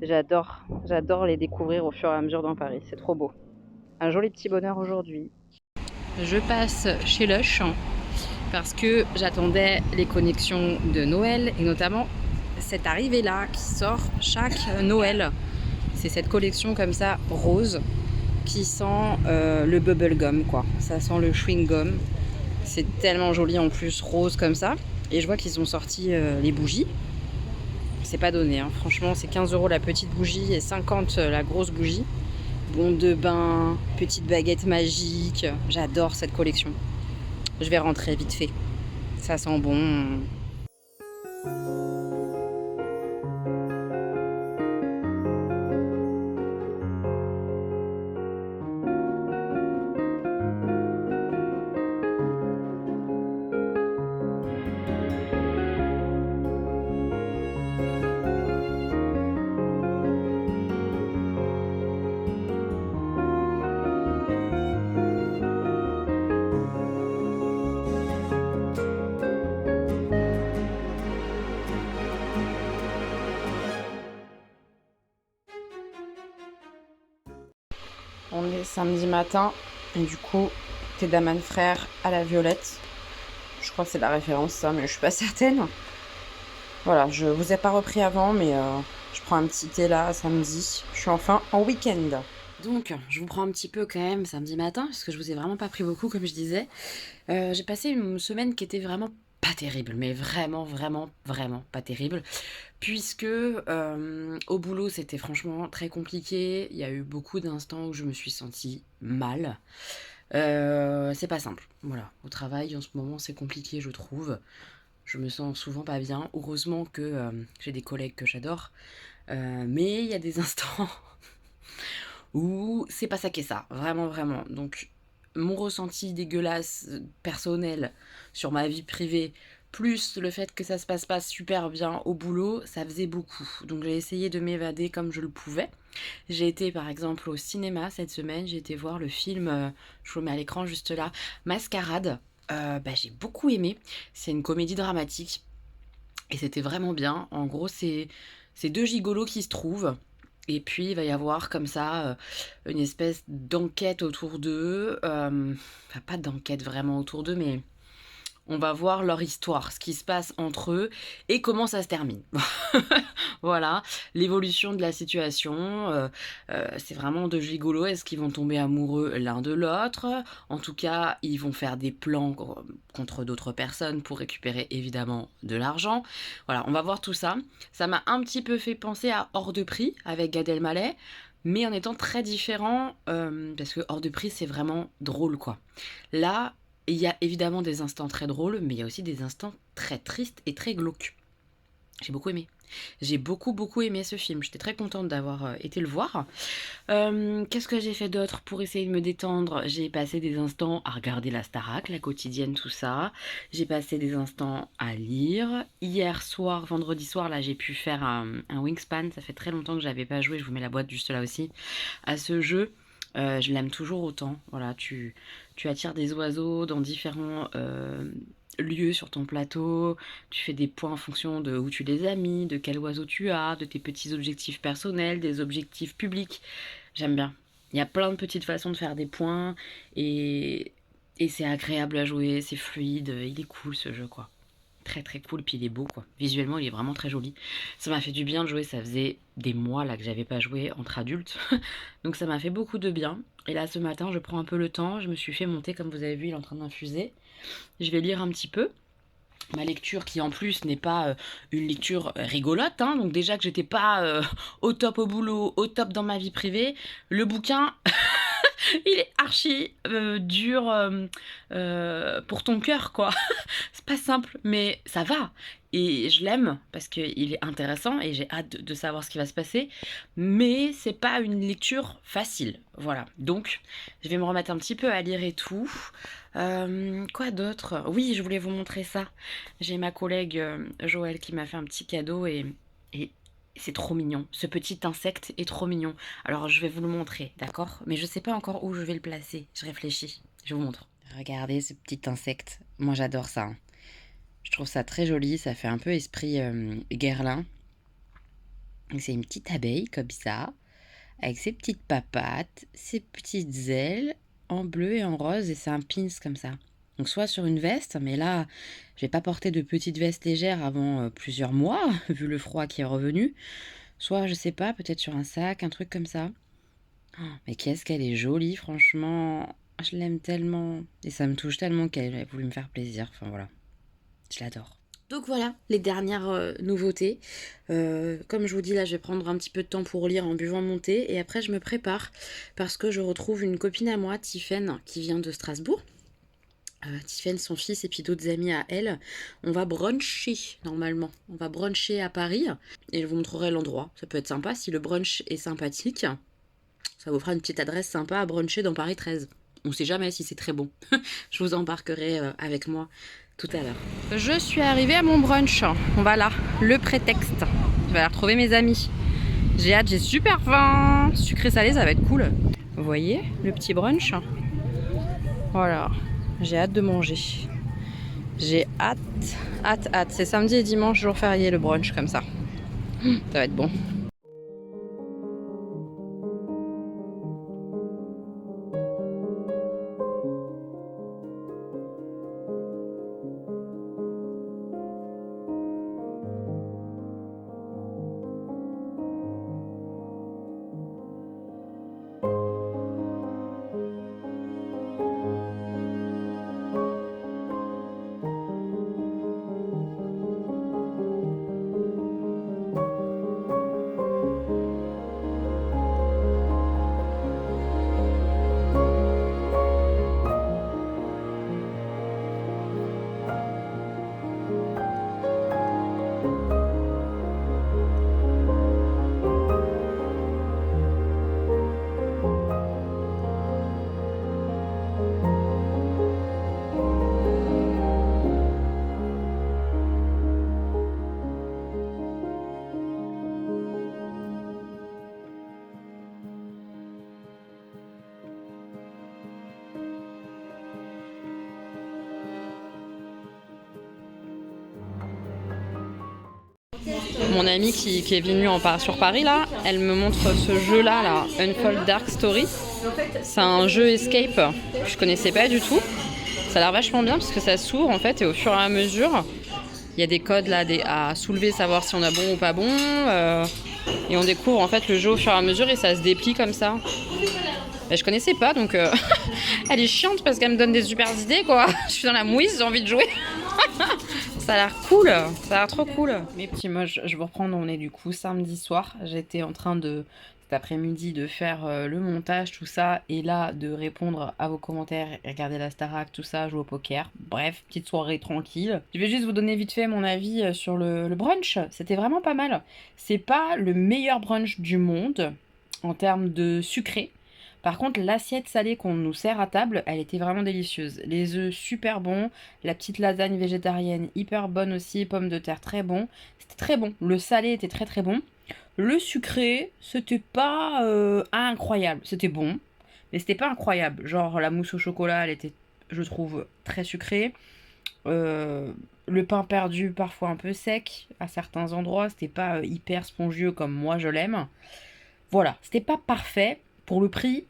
J'adore les découvrir au fur et à mesure dans Paris. C'est trop beau. Un joli petit bonheur aujourd'hui. Je passe chez Lush parce que j'attendais les connexions de Noël et notamment cette arrivée là qui sort chaque Noël. C'est cette collection comme ça rose qui sent le bubblegum, quoi. Ça sent le chewing gum. C'est tellement joli en plus, rose comme ça. Et je vois qu'ils ont sorti les bougies. C'est pas donné, hein. Franchement, c'est 15 € la petite bougie et 50 la grosse bougie. Bombe de bain, petite baguette magique. J'adore cette collection. Je vais rentrer vite fait. Ça sent bon. On est samedi matin et du coup, thé d'Aman frère à la violette. Je crois que c'est la référence ça, mais je suis pas certaine. Voilà, je vous ai pas repris avant, mais je prends un petit thé là samedi. Je suis enfin en week-end. Donc, je vous prends un petit peu quand même samedi matin, parce que je vous ai vraiment pas pris beaucoup, comme je disais. J'ai passé une semaine qui était vraiment pas terrible, mais vraiment, vraiment, vraiment pas terrible, puisque au boulot, c'était franchement très compliqué. Il y a eu beaucoup d'instants où je me suis sentie mal. C'est pas simple. Voilà, au travail, en ce moment, c'est compliqué, je trouve. Je me sens souvent pas bien. Heureusement que j'ai des collègues que j'adore. Mais il y a des instants où c'est pas ça qu'est ça, vraiment, vraiment. Donc, mon ressenti dégueulasse personnel sur ma vie privée, plus le fait que ça se passe pas super bien au boulot, ça faisait beaucoup. Donc, j'ai essayé de m'évader comme je le pouvais. J'ai été par exemple au cinéma cette semaine, j'ai été voir le film, je vous le mets à l'écran juste là, Mascarade. J'ai beaucoup aimé. C'est une comédie dramatique et c'était vraiment bien. En gros, c'est deux gigolos qui se trouvent. Et puis il va y avoir comme ça une espèce d'enquête autour d'eux. Enfin, pas d'enquête vraiment autour d'eux, mais on va voir leur histoire, ce qui se passe entre eux et comment ça se termine. Voilà, l'évolution de la situation. C'est vraiment de gigolo. Est-ce qu'ils vont tomber amoureux l'un de l'autre? En tout cas, ils vont faire des plans contre d'autres personnes pour récupérer évidemment de l'argent. Voilà, on va voir tout ça. Ça m'a un petit peu fait penser à Hors de prix avec Gad Elmaleh, mais en étant très différent, parce que Hors de prix, c'est vraiment drôle, quoi. Là, il y a évidemment des instants très drôles, mais il y a aussi des instants très tristes et très glauques. J'ai beaucoup aimé. J'ai beaucoup, beaucoup aimé ce film. J'étais très contente d'avoir été le voir. Qu'est-ce que j'ai fait d'autre pour essayer de me détendre? J'ai passé des instants à regarder la Starac, la quotidienne, tout ça. J'ai passé des instants à lire. Hier soir, vendredi soir, là, j'ai pu faire un Wingspan. Ça fait très longtemps que j'avais pas joué. Je vous mets la boîte juste là aussi. À ce jeu, je l'aime toujours autant. Voilà, tu attires des oiseaux dans différents lieux sur ton plateau. Tu fais des points en fonction de où tu les as mis, de quel oiseau tu as, de tes petits objectifs personnels, des objectifs publics. J'aime bien. Il y a plein de petites façons de faire des points et, et c'est agréable à jouer, c'est fluide, il est cool ce jeu quoi. Très très cool, puis il est beau quoi. Visuellement il est vraiment très joli. Ça m'a fait du bien de jouer, ça faisait des mois là que j'avais pas joué entre adultes. Donc ça m'a fait beaucoup de bien. Et là ce matin je prends un peu le temps, je me suis fait monter comme vous avez vu, il est en train d'infuser. Je vais lire un petit peu. Ma lecture qui en plus n'est pas une lecture rigolote, hein. Donc déjà que j'étais pas au top au boulot, au top dans ma vie privée, le bouquin il est archi dur pour ton cœur quoi. C'est pas simple, mais ça va. Et je l'aime parce qu'il est intéressant et j'ai hâte de savoir ce qui va se passer. Mais c'est pas une lecture facile. Voilà. Donc, je vais me remettre un petit peu à lire et tout. Quoi d'autre? Oui, je voulais vous montrer ça. J'ai ma collègue Joël qui m'a fait un petit cadeau et c'est trop mignon. Ce petit insecte est trop mignon. Alors, je vais vous le montrer, d'accord? Mais je sais pas encore où je vais le placer. Je réfléchis. Je vous montre. Regardez ce petit insecte. Moi, j'adore ça, hein. Je trouve ça très joli, ça fait un peu esprit Guerlain. C'est une petite abeille comme ça, avec ses petites papates, ses petites ailes en bleu et en rose, et c'est un pins comme ça. Donc soit sur une veste, mais là, je vais pas porter de petite veste légère avant plusieurs mois, vu le froid qui est revenu. Soit, je sais pas, peut-être sur un sac, un truc comme ça. Oh, mais qu'est-ce qu'elle est jolie, franchement. Je l'aime tellement. Et ça me touche tellement qu'elle a voulu me faire plaisir. Enfin voilà, je l'adore. Donc voilà, les dernières nouveautés. Comme je vous dis là, je vais prendre un petit peu de temps pour lire en buvant mon thé et après je me prépare parce que je retrouve une copine à moi, Tiffaine, qui vient de Strasbourg. Tiffaine, son fils et puis d'autres amis à elle. On va bruncher normalement. On va bruncher à Paris et je vous montrerai l'endroit. Ça peut être sympa si le brunch est sympathique. Ça vous fera une petite adresse sympa à bruncher dans Paris 13. On sait jamais si c'est très bon. Je vous embarquerai avec moi tout à l'heure. Je suis arrivée à mon brunch. Voilà, le prétexte. Je vais aller retrouver mes amis. J'ai hâte, j'ai super faim. Sucré salé, ça va être cool. Vous voyez, le petit brunch. Voilà, j'ai hâte de manger. J'ai hâte, hâte, hâte. C'est samedi et dimanche, jour férié, le brunch comme ça. Ça va être bon. Mon amie qui est venue sur Paris, là, elle me montre ce jeu-là, là, Unfold Dark Story. C'est un jeu escape que je connaissais pas du tout. Ça a l'air vachement bien parce que ça s'ouvre en fait et au fur et à mesure, il y a des codes là à soulever, savoir si on a bon ou pas bon. Et on découvre en fait le jeu au fur et à mesure et ça se déplie comme ça. Ben, je connaissais pas donc elle est chiante parce qu'elle me donne des super idées quoi. Je suis dans la mouise, j'ai envie de jouer. Ça a l'air cool, ça a l'air trop cool. Mes petits, moi je vous reprends, on est du coup samedi soir. J'étais en train de, cet après-midi, de faire le montage, tout ça, et là de répondre à vos commentaires, regarder la Starac, tout ça, jouer au poker. Bref, petite soirée tranquille. Je vais juste vous donner vite fait mon avis sur le brunch. C'était vraiment pas mal. C'est pas le meilleur brunch du monde en termes de sucré. Par contre, l'assiette salée qu'on nous sert à table, elle était vraiment délicieuse. Les œufs super bons, la petite lasagne végétarienne hyper bonne aussi, pommes de terre très bon. C'était très bon. Le salé était très très bon. Le sucré, c'était pas incroyable. C'était bon, mais c'était pas incroyable. Genre la mousse au chocolat, elle était, je trouve, très sucrée. Le pain perdu, parfois un peu sec à certains endroits. C'était pas hyper spongieux comme moi je l'aime. Voilà, c'était pas parfait. Pour le prix,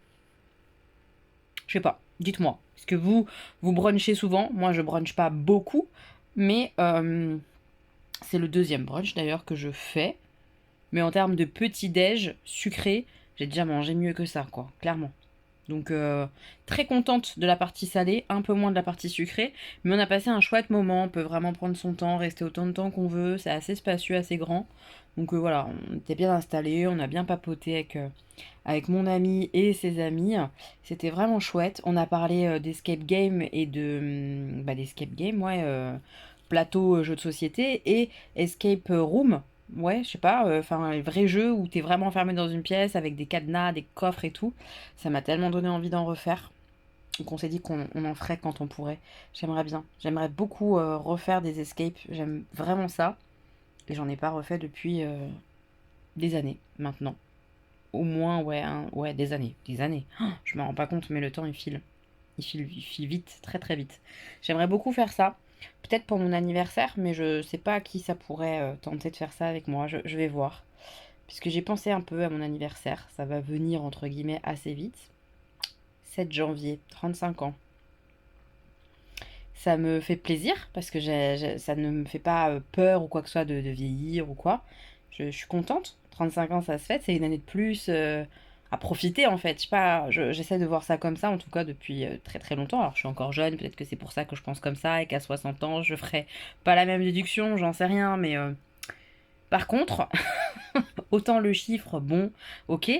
je sais pas, dites-moi. Est-ce que vous brunchez souvent? Moi, je brunch pas beaucoup, mais c'est le deuxième brunch d'ailleurs que je fais. Mais en termes de petit-déj sucré, j'ai déjà mangé mieux que ça, quoi, clairement. Donc très contente de la partie salée, un peu moins de la partie sucrée, mais on a passé un chouette moment, on peut vraiment prendre son temps, rester autant de temps qu'on veut, c'est assez spacieux, assez grand. Donc voilà, on était bien installés, on a bien papoté avec mon ami et ses amis, c'était vraiment chouette. On a parlé d'escape game et d'escape game, ouais, plateau jeu de société et escape room. Ouais, je sais pas, enfin, un vrai jeu où t'es vraiment enfermé dans une pièce avec des cadenas, des coffres et tout. Ça m'a tellement donné envie d'en refaire qu'on s'est dit qu'on en ferait quand on pourrait. J'aimerais bien. J'aimerais beaucoup refaire des escapes. J'aime vraiment ça. Et j'en ai pas refait depuis des années maintenant. Au moins, ouais, ouais, des années. Des années. Oh, je me rends pas compte, mais le temps il file. Il file vite, très très vite. J'aimerais beaucoup faire ça. Peut-être pour mon anniversaire, mais je sais pas à qui ça pourrait tenter de faire ça avec moi. Je vais voir. Puisque j'ai pensé un peu à mon anniversaire. Ça va venir entre guillemets assez vite. 7 janvier, 35 ans. Ça me fait plaisir parce que ça ne me fait pas peur ou quoi que ce soit de vieillir ou quoi. Je suis contente. 35 ans, ça se fait. C'est une année de plus à profiter en fait. Je sais pas, j'essaie de voir ça comme ça en tout cas depuis très très longtemps. Alors je suis encore jeune, peut-être que c'est pour ça que je pense comme ça et qu'à 60 ans je ferai pas la même déduction, j'en sais rien. Mais par contre, autant le chiffre, bon, ok.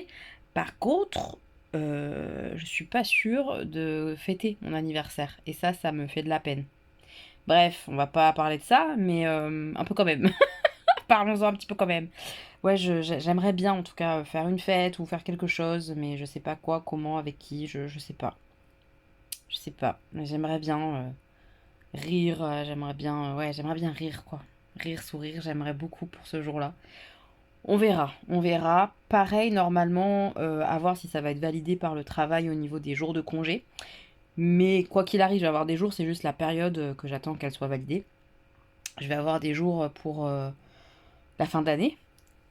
Par contre, je suis pas sûre de fêter mon anniversaire. Et ça me fait de la peine. Bref, on va pas parler de ça, mais un peu quand même. Parlons-en un petit peu quand même. Ouais, j'aimerais bien en tout cas faire une fête ou faire quelque chose, mais je sais pas quoi, comment, avec qui, je sais pas. Je sais pas. Mais j'aimerais bien rire, j'aimerais bien, ouais, j'aimerais bien rire quoi. Rire, sourire, j'aimerais beaucoup pour ce jour-là. On verra, on verra. Pareil, normalement, à voir si ça va être validé par le travail au niveau des jours de congé. Mais quoi qu'il arrive, je vais avoir des jours, c'est juste la période que j'attends qu'elle soit validée. Je vais avoir des jours pour la fin d'année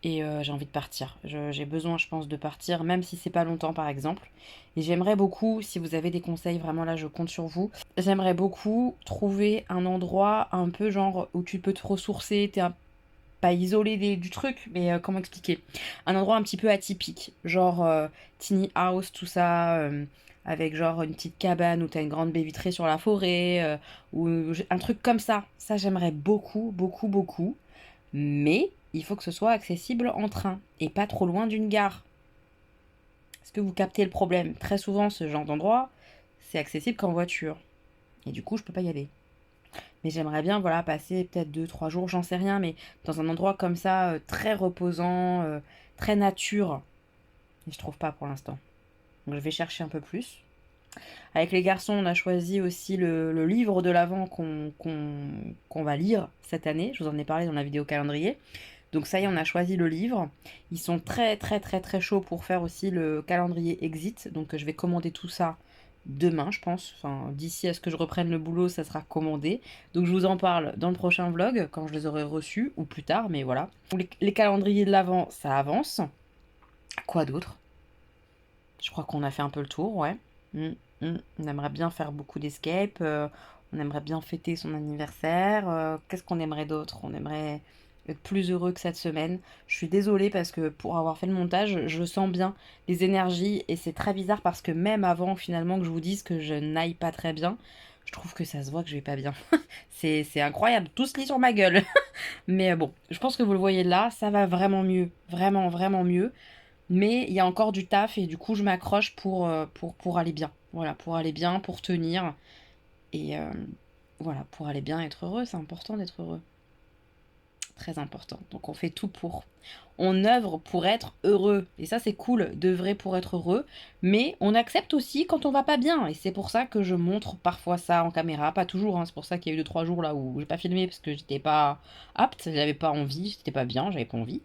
et j'ai envie de partir. J'ai besoin, je pense, de partir, même si c'est pas longtemps par exemple. Et j'aimerais beaucoup, si vous avez des conseils, vraiment là je compte sur vous, j'aimerais beaucoup trouver un endroit un peu genre où tu peux te ressourcer, t'es pas isolé du truc, mais comment expliquer? Un endroit un petit peu atypique, genre tiny house, tout ça, avec genre une petite cabane où t'as une grande baie vitrée sur la forêt, ou un truc comme ça. Ça, j'aimerais beaucoup, beaucoup, beaucoup. Mais il faut que ce soit accessible en train et pas trop loin d'une gare. Est-ce que vous captez le problème? Très souvent, ce genre d'endroit, c'est accessible qu'en voiture. Et du coup, je peux pas y aller. Mais j'aimerais bien, voilà, passer peut-être 2, 3 jours, j'en sais rien, mais dans un endroit comme ça, très reposant, très nature. Et je trouve pas pour l'instant. Donc je vais chercher un peu plus. Avec les garçons, on a choisi aussi le livre de l'Avent qu'on va lire cette année. Je vous en ai parlé dans la vidéo calendrier. Donc ça y est, on a choisi le livre. Ils sont très très très très chauds pour faire aussi le calendrier Exit. Donc je vais commander tout ça demain, je pense. Enfin, d'ici à ce que je reprenne le boulot, ça sera commandé. Donc je vous en parle dans le prochain vlog, quand je les aurai reçus, ou plus tard, mais voilà. Les calendriers de l'Avent, ça avance. Quoi d'autre? Je crois qu'on a fait un peu le tour, ouais. On aimerait bien faire beaucoup d'escape. On aimerait bien fêter son anniversaire. Qu'est-ce qu'on aimerait d'autre? On aimerait être plus heureux que cette semaine. Je suis désolée parce que pour avoir fait le montage, je sens bien les énergies et c'est très bizarre parce que même avant finalement que je vous dise que je n'aille pas très bien, je trouve que ça se voit que je vais pas bien. C'est incroyable, tout se lit sur ma gueule. Mais bon, je pense que vous le voyez là, ça va vraiment mieux. Vraiment, vraiment mieux. Mais il y a encore du taf et du coup je m'accroche pour aller bien. Voilà, pour aller bien, pour tenir. Et voilà, pour aller bien, être heureux, c'est important d'être heureux. Très important. Donc on fait tout pour. On œuvre pour être heureux. Et ça c'est cool d'œuvrer pour être heureux. Mais on accepte aussi quand on va pas bien. Et c'est pour ça que je montre parfois ça en caméra. Pas toujours, hein. C'est pour ça qu'il y a eu 2-3 jours là où j'ai pas filmé parce que j'étais pas apte, j'avais pas envie, j'étais pas bien, j'avais pas envie.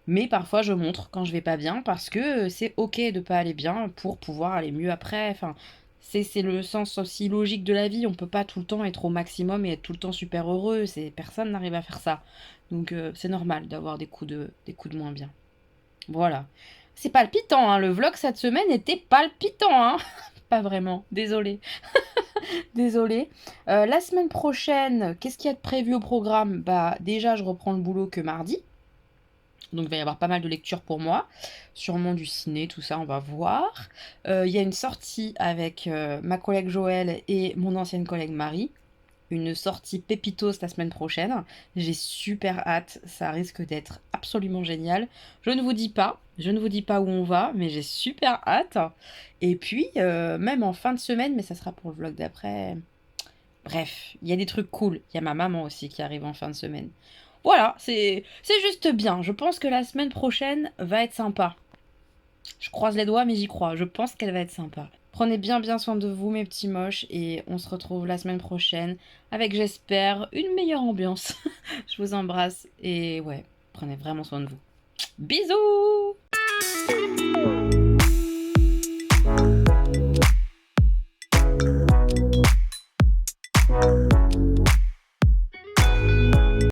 Mais parfois je montre quand je vais pas bien parce que c'est ok de pas aller bien pour pouvoir aller mieux après. Enfin, c'est le sens aussi logique de la vie. On peut pas tout le temps être au maximum et être tout le temps super heureux. Personne n'arrive à faire ça. Donc c'est normal d'avoir des coups de moins bien. Voilà. C'est palpitant, hein. Le vlog cette semaine était palpitant, hein. Pas vraiment. Désolée. Désolée. La semaine prochaine, qu'est-ce qu'il y a de prévu au programme? Bah déjà je reprends le boulot que mardi. Donc il va y avoir pas mal de lectures pour moi, sûrement du ciné, tout ça, on va voir. Il y a une sortie avec ma collègue Joëlle et mon ancienne collègue Marie. Une sortie pépitos la semaine prochaine. J'ai super hâte, ça risque d'être absolument génial. Je ne vous dis pas où on va, mais j'ai super hâte. Et puis, même en fin de semaine, mais ça sera pour le vlog d'après. Bref, il y a des trucs cool. Il y a ma maman aussi qui arrive en fin de semaine. Voilà, c'est juste bien. Je pense que la semaine prochaine va être sympa. Je croise les doigts, mais j'y crois. Je pense qu'elle va être sympa. Prenez bien soin de vous, mes petits moches, et on se retrouve la semaine prochaine avec, j'espère, une meilleure ambiance. Je vous embrasse et ouais, prenez vraiment soin de vous. Bisous!